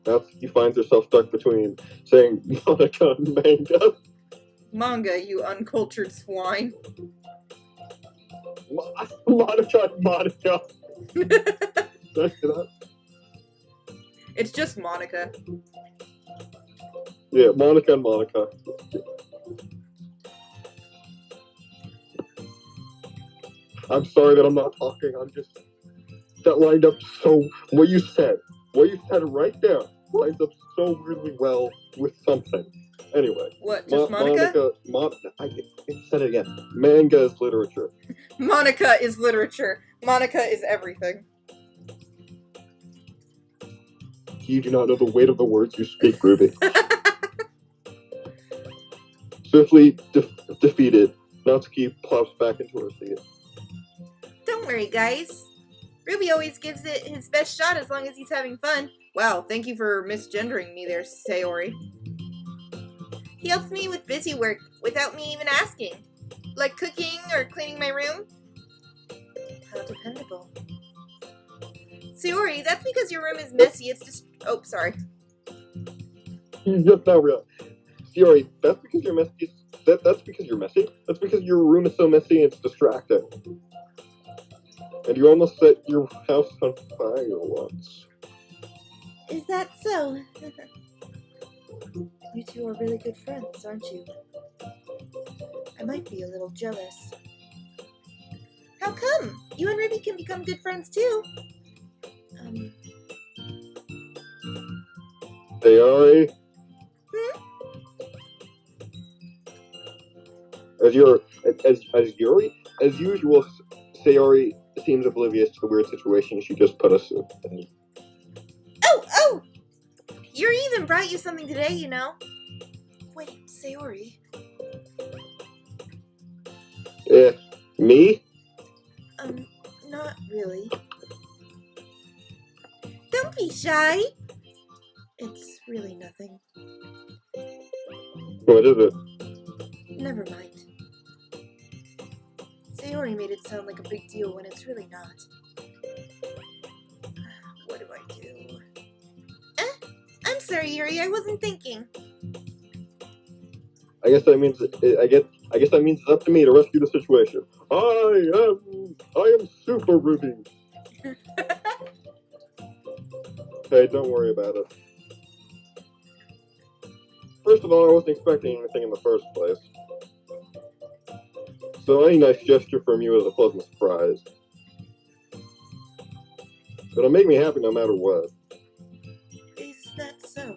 Natsuki finds herself stuck between saying Monica and manga. Manga, you uncultured swine. Monica and Monica. It's just Monica. Yeah, Monica and Monica. I'm sorry that I'm not talking. That lined up so. What you said right there lines up so weirdly well with something. Anyway. What, just Monica? I said it again. Manga is literature. Monica is literature. Monica is everything. You do not know the weight of the words you speak, Ruby. Swiftly defeated, Natsuki plops back into her seat. Don't worry, guys. Ruby always gives it his best shot as long as he's having fun. Wow, thank you for misgendering me there, Sayori. He helps me with busy work without me even asking. Like cooking or cleaning my room. How dependable. Sayori, that's because your room is messy. It's just... Oh, sorry. Just now real. Sayori, that's because you're messy. That's because you're messy. That's because your room is so messy it's distracting. And you almost set your house on fire once. Is that so? You two are really good friends, aren't you? I might be a little jealous. How come? You and Ruby can become good friends too. Sayori? As usual, Sayori seems oblivious to the weird situation she just put us in. Oh! Yuri even brought you something today, you know. Wait, Sayori. Me? Not really. Don't be shy. It's really nothing. What is it? Never mind. Sayori made it sound like a big deal when it's really not. What do I do? I'm sorry, Yuri. I wasn't thinking. I guess that means it's up to me to rescue the situation. I am Super Ruby. Hey, don't worry about it. First of all, I wasn't expecting anything in the first place. So any nice gesture from you is a pleasant surprise. It'll make me happy no matter what. Is that so?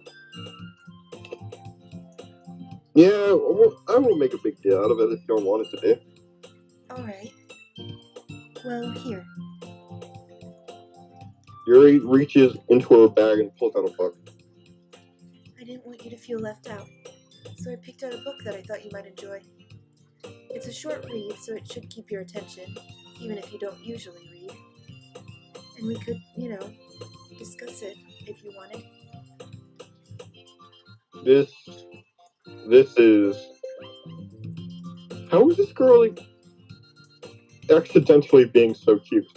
Yeah, I won't make a big deal out of it if you don't want it to be. Alright. Well, here. Yuri reaches into her bag and pulls out a book. I didn't want you to feel left out, so I picked out a book that I thought you might enjoy. It's a short read, so it should keep your attention, even if you don't usually read. And we could, discuss it if you wanted. This is... How is this girl accidentally being so cute?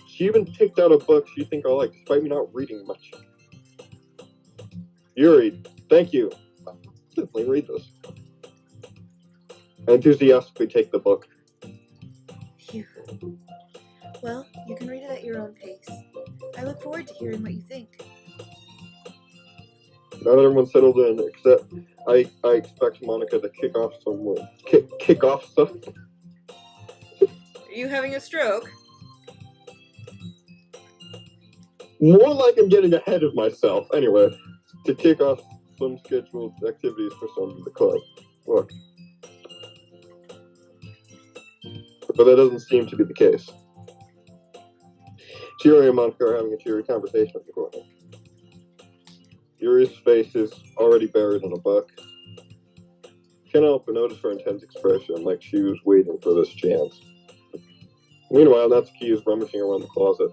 She even picked out a book she thinks I like, despite me not reading much. Yuri, thank you. I'll definitely read this. I enthusiastically take the book. Phew. Well, you can read it at your own pace. I look forward to hearing what you think. Now that everyone's settled in, except I expect Monica to kick off somewhere. Kick off stuff. Are you having a stroke? More like I'm getting ahead of myself. Anyway, to kick off some scheduled activities for some of the club. Look, but that doesn't seem to be the case. Yuri and Monica are having a cheery conversation at the corner. Yuri's face is already buried in a book. Can't help but notice her intense expression, like she was waiting for this chance. Meanwhile, Natsuki is rummaging around the closet.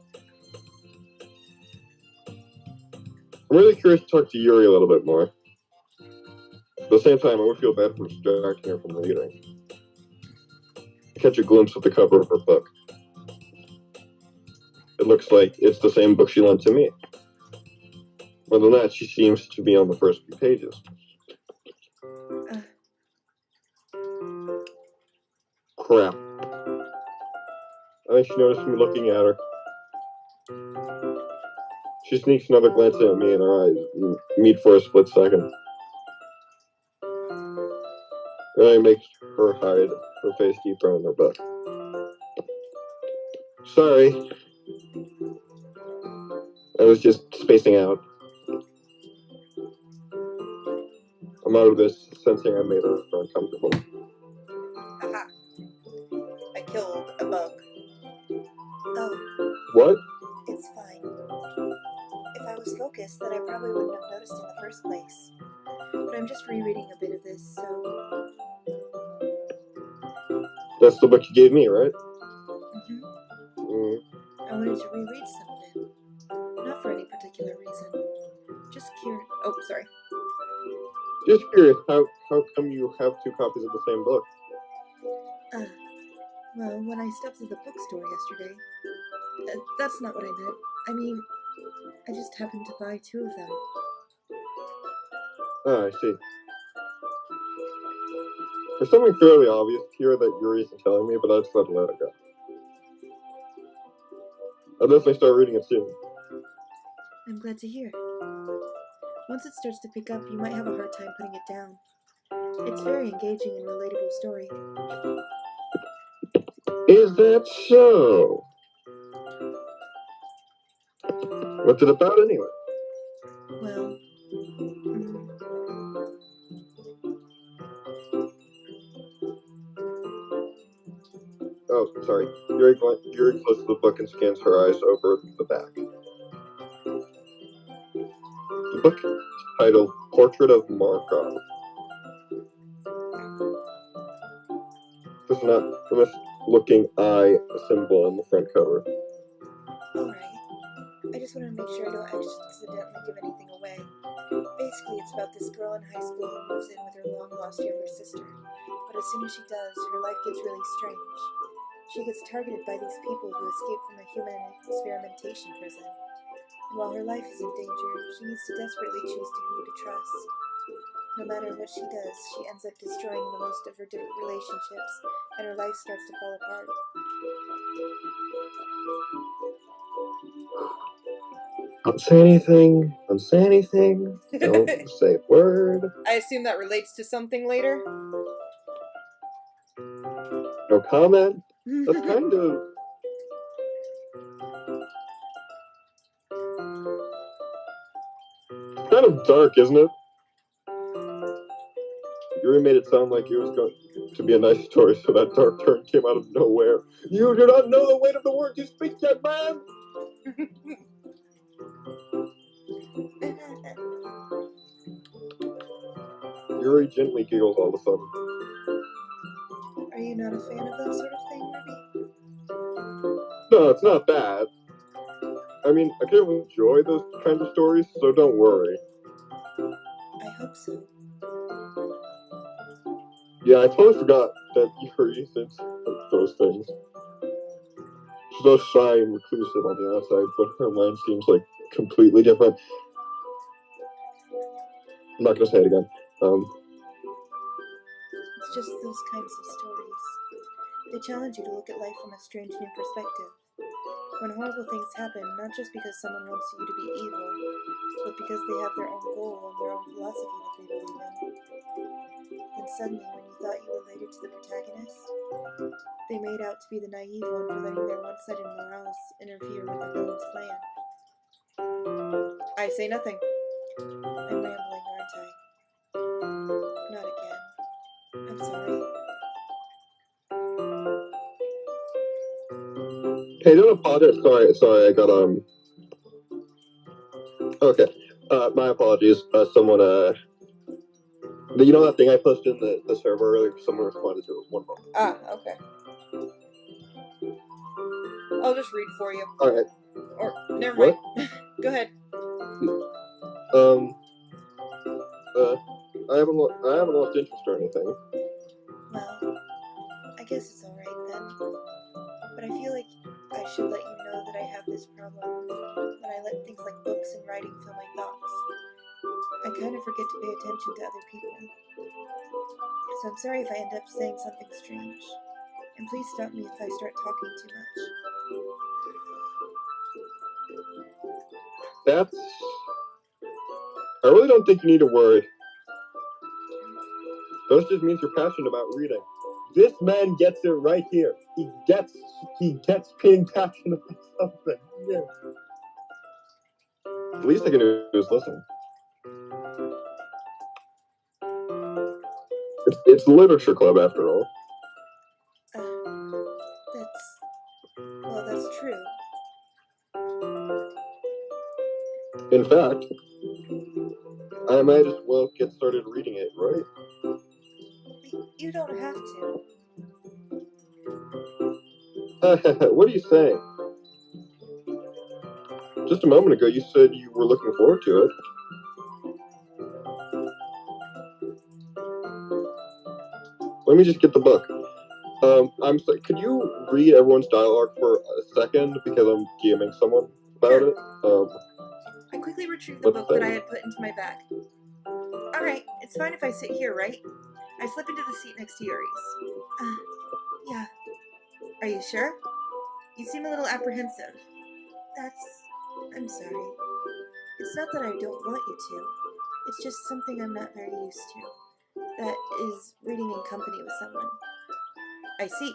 I'm really curious to talk to Yuri a little bit more. At the same time, I would feel bad for distracting her from reading. I catch a glimpse of the cover of her book. It looks like it's the same book she lent to me. More than that, she seems to be on the first few pages. Crap. I think she noticed me looking at her. She sneaks another glance at me and our eyes meet for a split second. Then I make her hide her face deeper in her book. Sorry. I was just spacing out. I'm out of this, sensing I made her uncomfortable. Haha. I killed a bug. Oh. What? It's fine. If I was focused, then I probably wouldn't have noticed in the first place. But I'm just rereading a bit of this, so... That's the book you gave me, right? I wanted to reread some of it. Not for any particular reason. Just curious. Oh, sorry. Just curious, how come you have two copies of the same book? Well, when I stopped at the bookstore yesterday... that's not what I meant. I mean, I just happened to buy two of them. Ah, I see. There's something fairly obvious here that Yuri isn't telling me, but I just let it go. I'll definitely start reading it soon. I'm glad to hear. Once it starts to pick up, you might have a hard time putting it down. It's a very engaging and relatable story. Is that so? What's it about anyway? Well, Oh, sorry. Yuri closes the book and scans her eyes over the back. The book is titled Portrait of Markov. There's an optimistic-looking eye symbol on the front cover. alright. I just want to make sure I don't accidentally give anything away. Basically, it's about this girl in high school who moves in with her long-lost younger sister. But as soon as she does, her life gets really strange. She gets targeted by these people who escape from a human experimentation prison. And while her life is in danger, she needs to desperately choose who to trust. No matter what she does, she ends up destroying the most of her relationships, and her life starts to fall apart. Don't say anything. Don't say anything. Don't say a word. I assume that relates to something later? No comment. That's kind of dark, isn't it? Yuri made it sound like it was going to be a nice story, so that dark turn came out of nowhere. You do not know the weight of the words you speak, young man! Yuri gently giggles all of a sudden. Are you not a fan of that sort of thing, Ruby? No, it's not that. I mean, I kind of enjoy those kinds of stories, so don't worry. I hope so. Yeah, I totally forgot that Yuri thinks of those things. She's so shy and reclusive on the outside, but her mind seems like completely different. I'm not gonna say it again. It's just those kinds of stories. They challenge you to look at life from a strange new perspective. When horrible things happen, not just because someone wants you to be evil, but because they have their own goal and their own philosophy that they believe in. And suddenly, when you thought you related to the protagonist, they made out to be the naive one for letting their one-sided morals interfere with the villain's plan. I say nothing. I'm rambling, aren't I? Not again. I'm sorry. Hey, don't apologize. Sorry, I got, okay. My apologies. Someone, you know that thing I posted in the server earlier? Someone responded to it. One moment. Ah, okay. I'll just read for you. Alright. Or, never mind. Go ahead. I haven't lost interest or anything. Well, I guess it's alright then. But I feel like I should let you know that I have this problem when I let things like books and writing fill my thoughts. I kind of forget to pay attention to other people. So I'm sorry if I end up saying something strange. And please stop me if I start talking too much. I really don't think you need to worry. That just means you're passionate about reading. This man gets it right here. He gets being passionate about something. Yeah. The least I can do is listen. It's literature club after all. That's true. In fact, I might as well get started reading it, right? You don't have to. What are you saying? Just a moment ago, you said you were looking forward to it. Let me just get the book. I'm sorry, could you read everyone's dialogue for a second because I'm DMing someone about it? I quickly retrieved the book that I had put into my bag. Alright, it's fine if I sit here, right? I slip into the seat next to Yuri's. Yeah. Are you sure? You seem a little apprehensive. I'm sorry. It's not that I don't want you to. It's just something I'm not very used to. That is reading in company with someone. I see.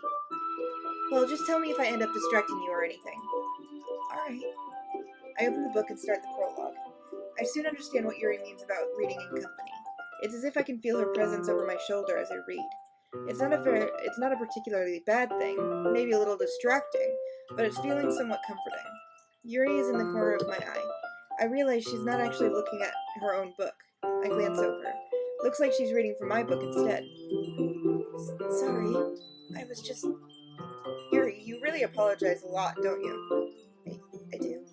Well, just tell me if I end up distracting you or anything. Alright. I open the book and start the prologue. I soon understand what Yuri means about reading in company. It's as if I can feel her presence over my shoulder as I read. It's not a particularly bad thing, maybe a little distracting, but it's feeling somewhat comforting. Yuri is in the corner of my eye. I realize she's not actually looking at her own book. I glance over. Looks like she's reading from my book instead. Sorry, I was just... Yuri, you really apologize a lot, don't you? I do.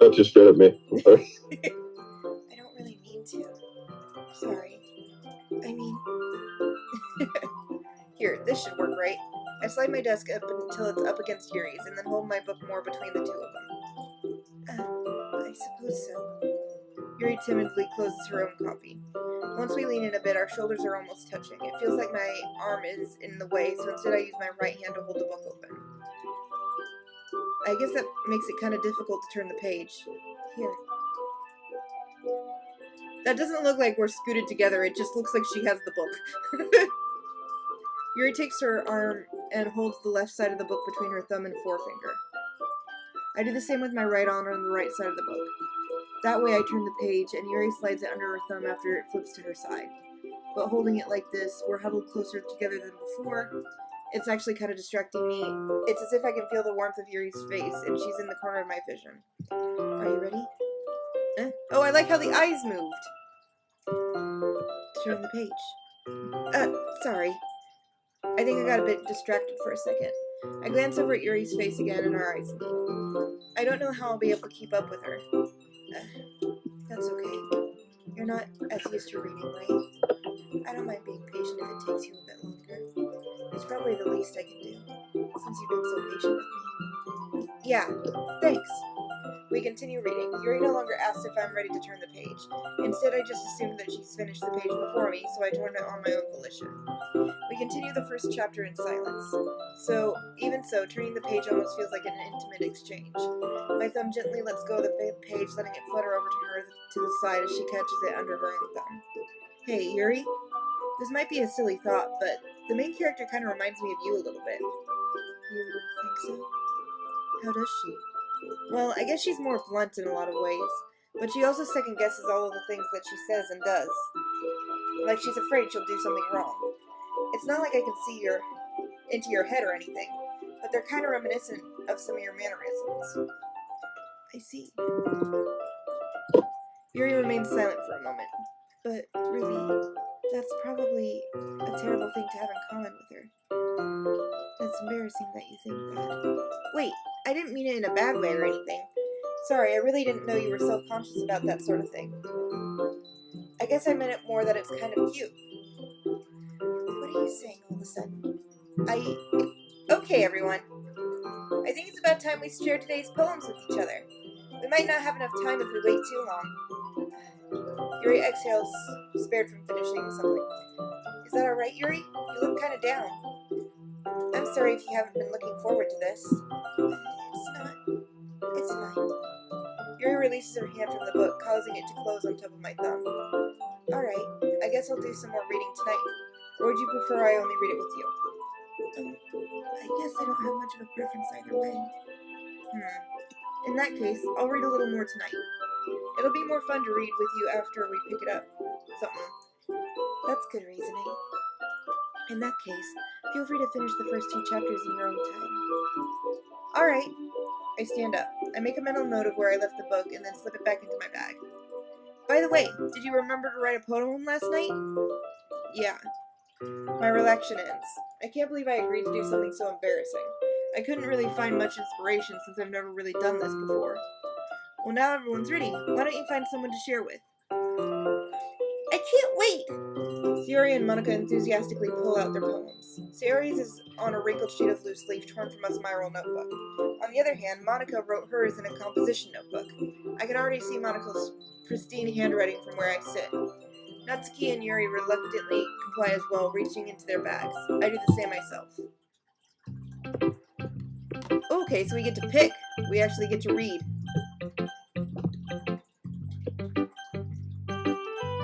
That's just straight at me. I'm sorry. I don't really mean to. Sorry. I mean... Here, this should work, right? I slide my desk up until it's up against Yuri's, and then hold my book more between the two of them. I suppose so. Yuri timidly closes her own copy. Once we lean in a bit, our shoulders are almost touching. It feels like my arm is in the way, so instead I use my right hand to hold the book open. I guess that makes it kind of difficult to turn the page. Here. That doesn't look like we're scooted together, it just looks like she has the book. Yuri takes her arm and holds the left side of the book between her thumb and forefinger. I do the same with my right arm on the right side of the book. That way I turn the page, and Yuri slides it under her thumb after it flips to her side. But holding it like this, we're huddled closer together than before. It's actually kind of distracting me. It's as if I can feel the warmth of Yuri's face, and she's in the corner of my vision. Are you ready? Oh, I like how the eyes moved. Turn the page. Sorry. I think I got a bit distracted for a second. I glance over at Yuri's face again, and our eyes meet. I don't know how I'll be able to keep up with her. That's okay. You're not as used to reading, right? I don't mind being patient if it takes you a bit longer. It's probably the least I can do, since you've been so patient with me. Yeah, thanks. We continue reading. Yuri no longer asks if I'm ready to turn the page. Instead, I just assume that she's finished the page before me, so I turn it on my own volition. We continue the first chapter in silence. Even so, turning the page almost feels like an intimate exchange. My thumb gently lets go of the page, letting it flutter over to her to the side as she catches it under her own thumb. Hey, Yuri? This might be a silly thought, but the main character kind of reminds me of you a little bit. You think so? How does she? Well, I guess she's more blunt in a lot of ways, but she also second-guesses all of the things that she says and does. Like she's afraid she'll do something wrong. It's not like I can see into your head or anything, but they're kind of reminiscent of some of your mannerisms. I see. Yuri remained silent for a moment. But, Ruby, that's probably a terrible thing to have in common with her. That's embarrassing that you think that. Wait, I didn't mean it in a bad way or anything. Sorry, I really didn't know you were self-conscious about that sort of thing. I guess I meant it more that it's kind of cute. What are you saying all of a sudden? Okay, everyone. I think it's about time we share today's poems with each other. We might not have enough time if we wait too long. Yuri exhales, spared from finishing something. Is that alright, Yuri? You look kind of down. I'm sorry if you haven't been looking forward to this. It's not. It's fine. Yuri releases her hand from the book, causing it to close on top of my thumb. Alright, I guess I'll do some more reading tonight. Or would you prefer I only read it with you? I guess I don't have much of a preference either way. In that case, I'll read a little more tonight. It'll be more fun to read with you after we pick it up. Something. That's good reasoning. In that case, feel free to finish the first 2 chapters in your own time. Alright. I stand up. I make a mental note of where I left the book and then slip it back into my bag. By the way, did you remember to write a poem last night? Yeah. My relaxation ends. I can't believe I agreed to do something so embarrassing. I couldn't really find much inspiration since I've never really done this before. Well, now everyone's ready. Why don't you find someone to share with? I can't wait! Sayori and Monica enthusiastically pull out their poems. Sayori's is on a wrinkled sheet of loose leaf torn from a spiral notebook. On the other hand, Monica wrote hers in a composition notebook. I can already see Monica's pristine handwriting from where I sit. Natsuki and Yuri reluctantly comply as well, reaching into their bags. I do the same myself. Okay, so we get to pick. We actually get to read.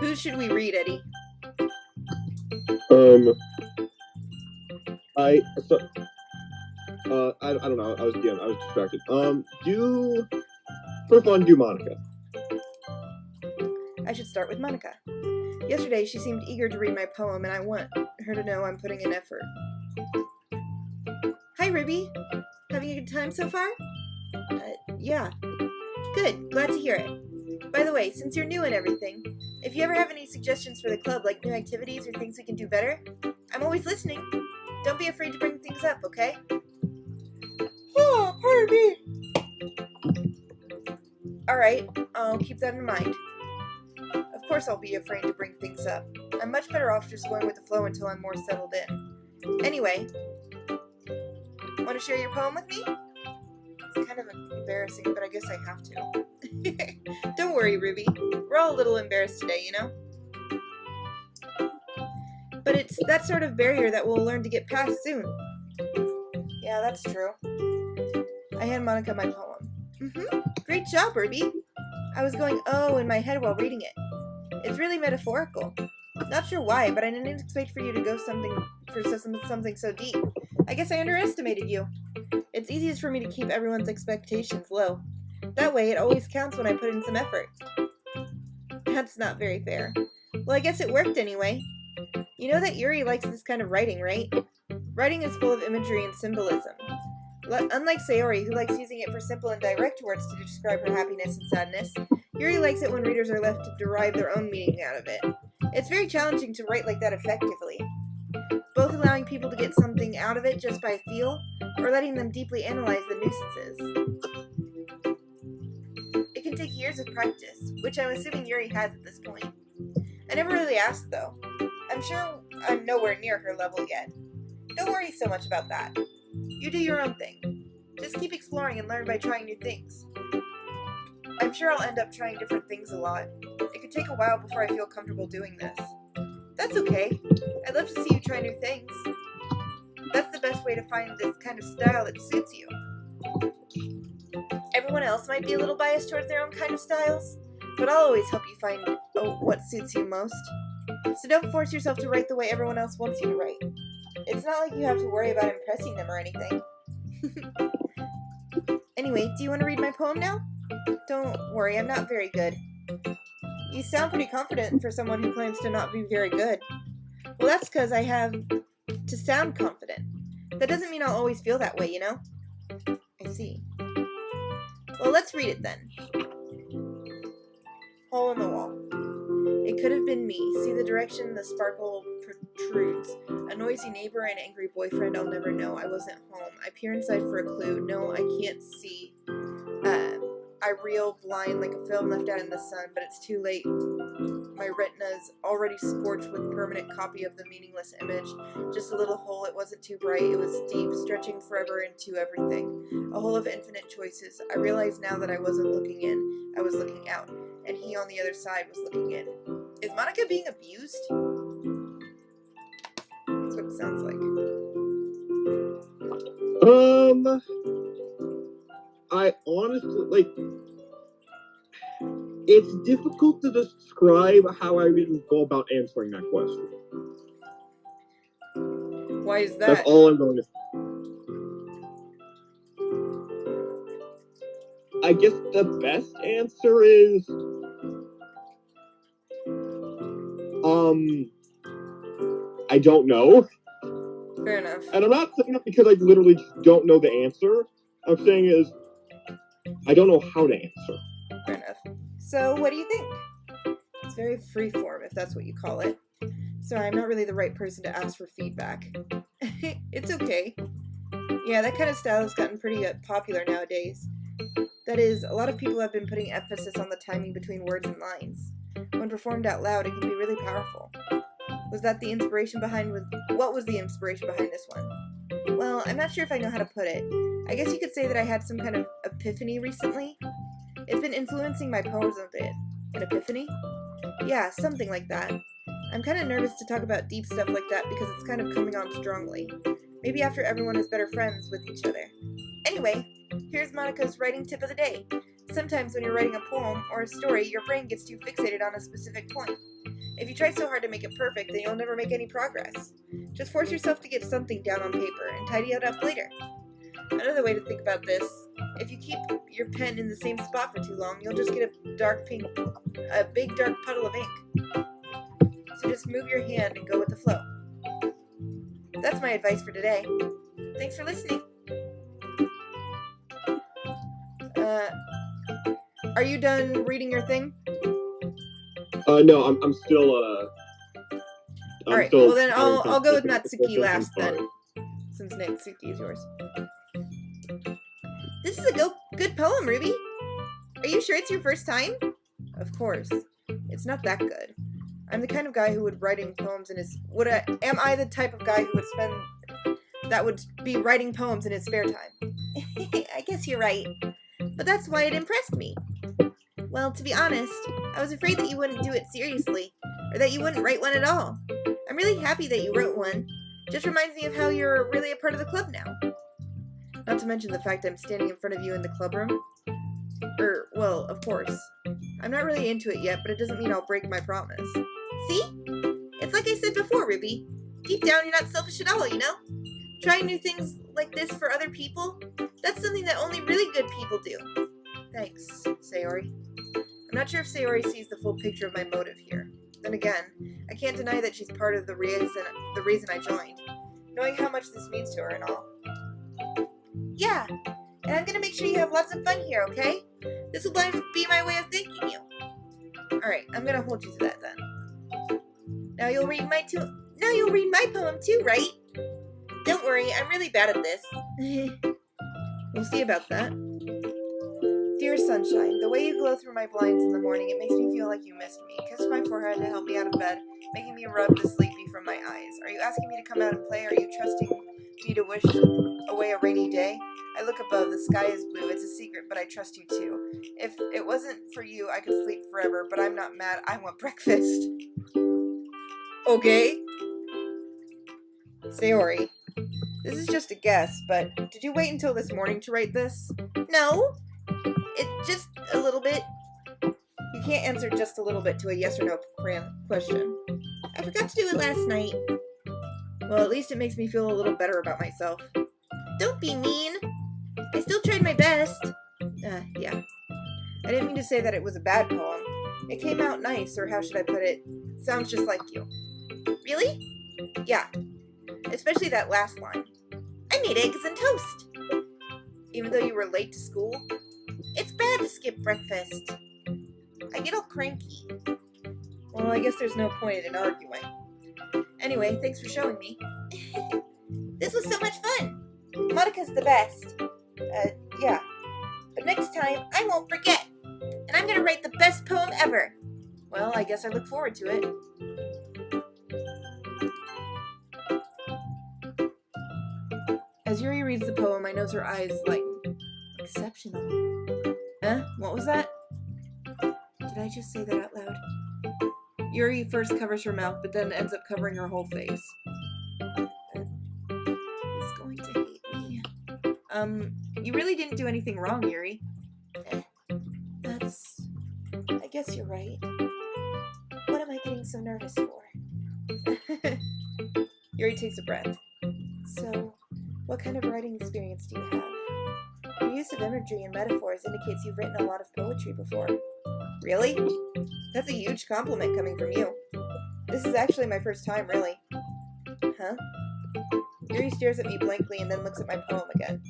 Who should we read, Eddie? I don't know. I was distracted. For fun, do Monica. I should start with Monica. Yesterday, she seemed eager to read my poem, and I want her to know I'm putting in effort. Hi, Ruby. Having a good time so far? Yeah. Good. Glad to hear it. By the way, since you're new and everything, if you ever have any suggestions for the club, like new activities or things we can do better, I'm always listening. Don't be afraid to bring things up, okay? Oh, pardon me. Alright, I'll keep that in mind. Of course I'll be afraid to bring things up. I'm much better off just going with the flow until I'm more settled in. Anyway, want to share your poem with me? It's kind of embarrassing, but I guess I have to. Don't worry, Ruby. We're all a little embarrassed today, you know? But it's that sort of barrier that we'll learn to get past soon. Yeah, that's true. I hand Monica my poem. Great job, Ruby. I was going oh in my head while reading it. It's really metaphorical. Not sure why, but I didn't expect for you to go something so deep. I guess I underestimated you. It's easiest for me to keep everyone's expectations low. That way, it always counts when I put in some effort. That's not very fair. Well, I guess it worked anyway. You know that Yuri likes this kind of writing, right? Writing is full of imagery and symbolism. Unlike Sayori, who likes using it for simple and direct words to describe her happiness and sadness, Yuri likes it when readers are left to derive their own meaning out of it. It's very challenging to write like that effectively, both allowing people to get something out of it just by feel, or letting them deeply analyze the nuisances. It can take years of practice, which I'm assuming Yuri has at this point. I never really asked, though. I'm sure I'm nowhere near her level yet. Don't worry so much about that. You do your own thing. Just keep exploring and learn by trying new things. I'm sure I'll end up trying different things a lot. It could take a while before I feel comfortable doing this. That's okay. I'd love to see you try new things. That's the best way to find this kind of style that suits you. Everyone else might be a little biased towards their own kind of styles, but I'll always help you find what suits you most. So don't force yourself to write the way everyone else wants you to write. It's not like you have to worry about impressing them or anything. Anyway, do you want to read my poem now? Don't worry, I'm not very good. You sound pretty confident for someone who claims to not be very good. Well, that's because I have to sound confident. that doesn't mean I'll always feel that way, you know? I see. Well, let's read it then. Hole in the wall. It could have been me. See the direction the sparkle protrudes. A noisy neighbor and angry boyfriend, I'll never know. I wasn't home. I peer inside for a clue. No, I can't see. I reel blind like a film left out in the sun, but it's too late. My retina's already scorched with permanent copy of the meaningless image. Just a little hole. It wasn't too bright. It was deep, stretching forever into everything. A hole of infinite choices. I realize now that I wasn't looking in. I was looking out. And he on the other side was looking in. Is Monica being abused? That's what it sounds like. I honestly, it's difficult to describe how I would go about answering that question. Why is that? That's all I'm going to say. I guess the best answer is, I don't know. Fair enough. And I'm not saying that because I literally just don't know the answer. I'm saying is, I don't know how to answer. Fair enough. So, what do you think? It's very freeform, if that's what you call it. Sorry, I'm not really the right person to ask for feedback. It's okay. Yeah, that kind of style has gotten pretty popular nowadays. That is, a lot of people have been putting emphasis on the timing between words and lines. When performed out loud, it can be really powerful. Was that the inspiration behind what was the inspiration behind this one? Well, I'm not sure if I know how to put it. I guess you could say that I had some kind of epiphany recently. It's been influencing my poems a bit. An epiphany? Yeah, something like that. I'm kind of nervous to talk about deep stuff like that because it's kind of coming on strongly. Maybe after everyone is better friends with each other. Anyway, here's Monica's writing tip of the day. Sometimes when you're writing a poem or a story, your brain gets too fixated on a specific point. If you try so hard to make it perfect, then you'll never make any progress. Just force yourself to get something down on paper and tidy it up later. Another way to think about this, if you keep your pen in the same spot for too long, you'll just get a big dark puddle of ink. So just move your hand and go with the flow. That's my advice for today. Thanks for listening. Are you done reading your thing? No, I'm still, Alright, well then I'll go with Natsuki last then, since Natsuki is yours. This is a good poem, Ruby. Are you sure it's your first time? Of course. It's not that good. I'm the kind of guy who would writing poems in his... Am I the type of guy who would be writing poems in his spare time? I guess you're right. But that's why it impressed me. Well, to be honest, I was afraid that you wouldn't do it seriously, or that you wouldn't write one at all. I'm really happy that you wrote one. Just reminds me of how you're really a part of the club now. Not to mention the fact I'm standing in front of you in the club room. Well, of course. I'm not really into it yet, but it doesn't mean I'll break my promise. See? It's like I said before, Ruby. Deep down, you're not selfish at all, you know? Trying new things like this for other people, that's something that only really good people do. Thanks, Sayori. I'm not sure if Sayori sees the full picture of my motive here. Then again, I can't deny that she's part of the reason I joined, knowing how much this means to her and all. Yeah, and I'm gonna make sure you have lots of fun here, okay? This will be my way of thanking you. Alright, I'm gonna hold you to that then. Now you'll read my poem too, right? Don't worry, I'm really bad at this. We'll see about that. Dear sunshine, the way you glow through my blinds in the morning, it makes me feel like you missed me. Kiss my forehead to help me out of bed, making me rub the sleepy from my eyes. Are you asking me to come out and play? Are you trusting me to wish away a rainy day? I look above, the sky is blue. It's a secret, but I trust you too. If it wasn't for you, I could sleep forever, but I'm not mad. I want breakfast. Okay. Sayori, this is just a guess, but did you wait until this morning to write this? No. It just a little bit. You can't answer just a little bit to a yes or no question. I forgot to do it last night. Well, at least it makes me feel a little better about myself. Don't be mean. I still tried my best. Yeah. I didn't mean to say that it was a bad poem. It came out nice, or how should I put it? Sounds just like you. Really? Yeah. Especially that last line. I'm made eggs and toast. Even though you were late to school? It's bad to skip breakfast. I get all cranky. Well, I guess there's no point in arguing. Anyway, thanks for showing me. This was so much fun. Monica's the best. Yeah. But next time, I won't forget. And I'm gonna write the best poem ever. Well, I guess I look forward to it. As Yuri reads the poem, I notice her eyes lighten. Exceptional. Huh? What was that? Did I just say that out loud? Yuri first covers her mouth, but then ends up covering her whole face. He's going to hate me. You really didn't do anything wrong, Yuri. I guess you're right. What am I getting so nervous for? Yuri takes a breath. So, what kind of writing experience do you have? Your use of imagery and metaphors indicates you've written a lot of poetry before. Really? That's a huge compliment coming from you. This is actually my first time, really. Huh? Yuri stares at me blankly and then looks at my poem again.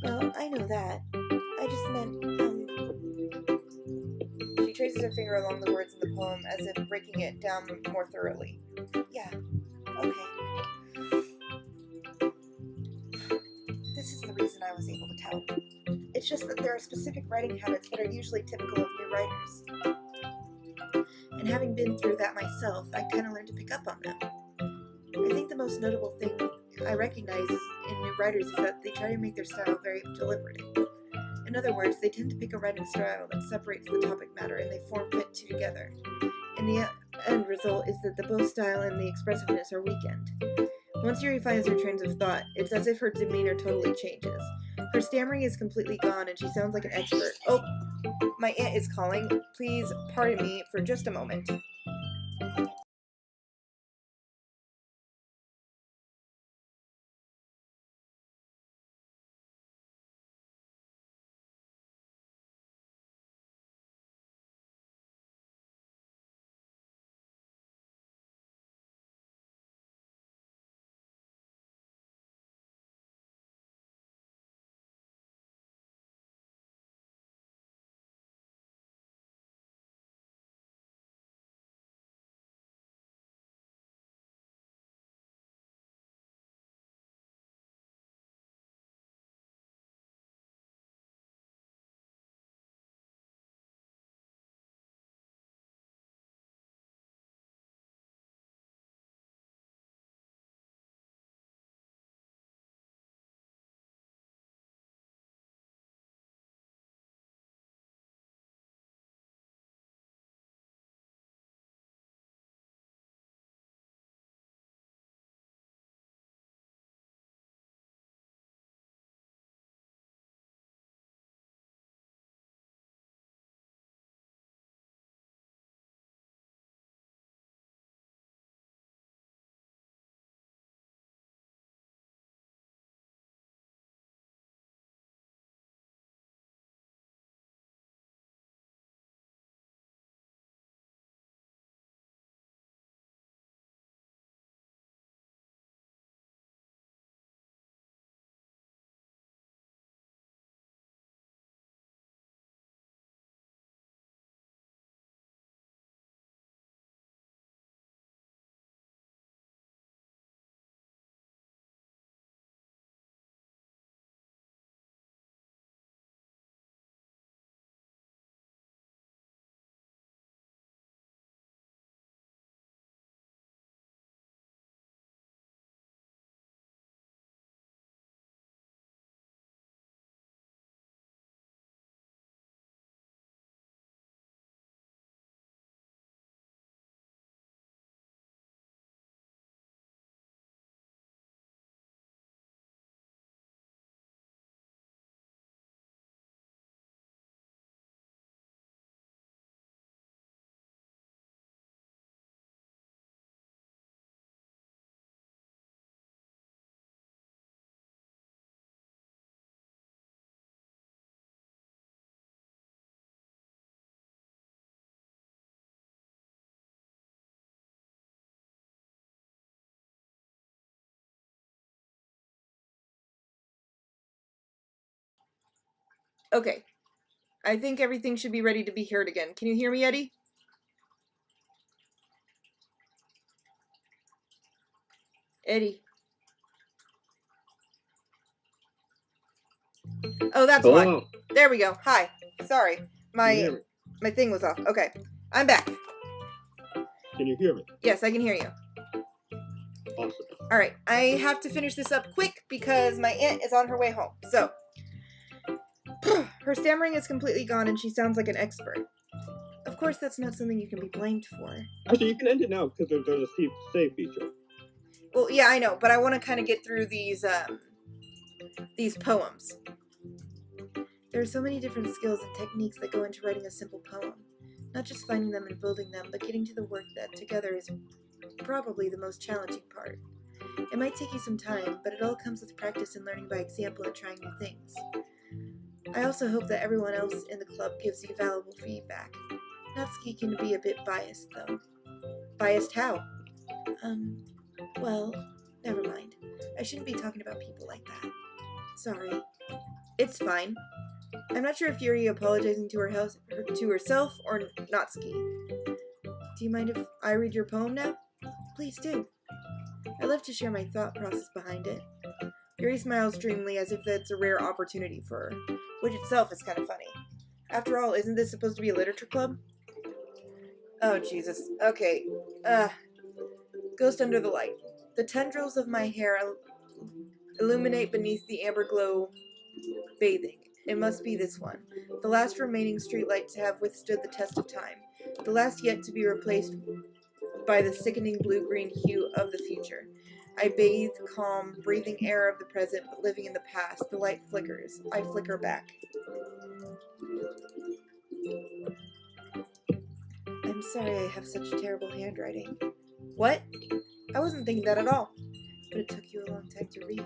Well, I know that. I just meant, She traces her finger along the words in the poem as if breaking it down more thoroughly. Yeah, okay. This is the reason I was able to tell. It's just that there are specific writing habits that are usually typical of new writers. And having been through that myself, I kind of learned to pick up on them. I think the most notable thing I recognize in new writers is that they try to make their style very deliberate. In other words, they tend to pick a writing style that separates the topic matter and they form fit together. And the end result is that the both style and the expressiveness are weakened. Once Yuri finds her trains of thought, it's as if her demeanor totally changes. Her stammering is completely gone and she sounds like an expert. Oh, my aunt is calling. Please pardon me for just a moment. Okay. I think everything should be ready to be heard again. Can you hear me, Eddie? Eddie. Oh, that's why. Hello. There we go. Hi. Sorry. Can you hear me? My thing was off. Okay. I'm back. Can you hear me? Yes, I can hear you. Awesome. Alright, I have to finish this up quick because my aunt is on her way home. So, her stammering is completely gone and she sounds like an expert. Of course, that's not something you can be blamed for. Actually, you can end it now because there's a save feature. Well, yeah, I know, but I want to kind of get through these poems. There are so many different skills and techniques that go into writing a simple poem. Not just finding them and building them, but getting to the work that together is probably the most challenging part. It might take you some time, but it all comes with practice and learning by example and trying new things. I also hope that everyone else in the club gives you valuable feedback. Natsuki can be a bit biased, though. Biased how? Well, never mind. I shouldn't be talking about people like that. Sorry. It's fine. I'm not sure if Yuri apologizing to herself or Natsuki. Do you mind if I read your poem now? Please do. I love to share my thought process behind it. Yuri smiles dreamily as if that's a rare opportunity for her, which itself is kind of funny. After all, isn't this supposed to be a literature club? Oh, Jesus. Okay. Ghost under the light. The tendrils of my hair illuminate beneath the amber glow bathing. It must be this one. The last remaining streetlight to have withstood the test of time. The last yet to be replaced by the sickening blue-green hue of the future. I bathe calm, breathing air of the present, but living in the past. The light flickers. I flicker back. I'm sorry I have such terrible handwriting. What? I wasn't thinking that at all. But it took you a long time to read.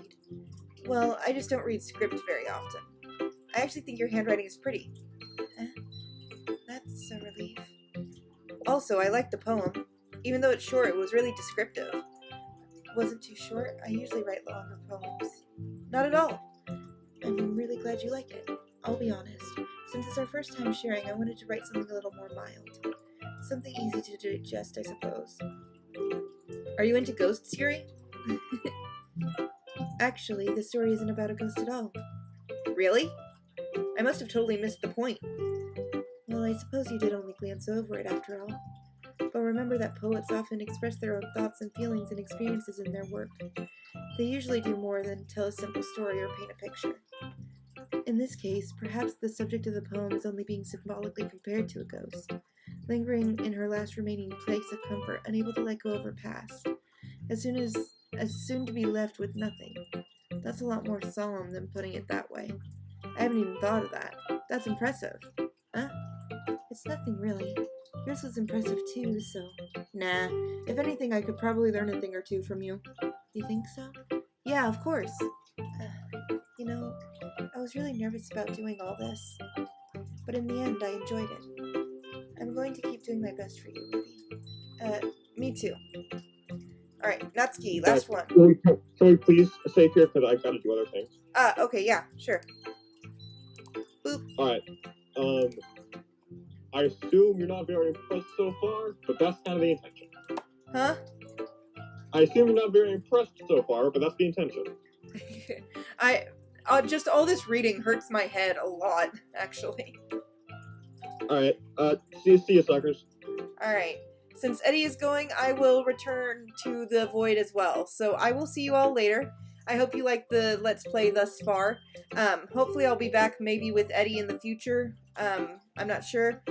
Well, I just don't read script very often. I actually think your handwriting is pretty. That's a relief. Also, I like the poem. Even though it's short, it was really descriptive. Wasn't too short. I usually write longer poems. Not at all. I'm really glad you like it. I'll be honest. Since it's our first time sharing, I wanted to write something a little more mild. Something easy to digest, I suppose. Are you into ghosts, Yuri? Actually, the story isn't about a ghost at all. Really? I must have totally missed the point. Well, I suppose you did only glance over it after all. But remember that poets often express their own thoughts and feelings and experiences in their work. They usually do more than tell a simple story or paint a picture. In this case, perhaps the subject of the poem is only being symbolically compared to a ghost, lingering in her last remaining place of comfort, unable to let go of her past, as soon to be left with nothing. That's a lot more solemn than putting it that way. I haven't even thought of that. That's impressive. Huh? It's nothing really. Yours was impressive too, so... Nah. If anything, I could probably learn a thing or two from you. You think so? Yeah, of course. You know, I was really nervous about doing all this. But in the end, I enjoyed it. I'm going to keep doing my best for you, Ruby. Me too. Alright, Natsuki, last one. Can we please save here because I've got to do other things? Okay, yeah, sure. Boop. Alright. I assume you're not very impressed so far, but that's kind of the intention. Huh? I assume you're not very impressed so far, but that's the intention. Just all this reading hurts my head a lot, actually. Alright, see you suckers. Alright. Since Eddie is going, I will return to the void as well. So I will see you all later. I hope you like the Let's Play thus far. Hopefully I'll be back maybe with Eddie in the future. I'm not sure.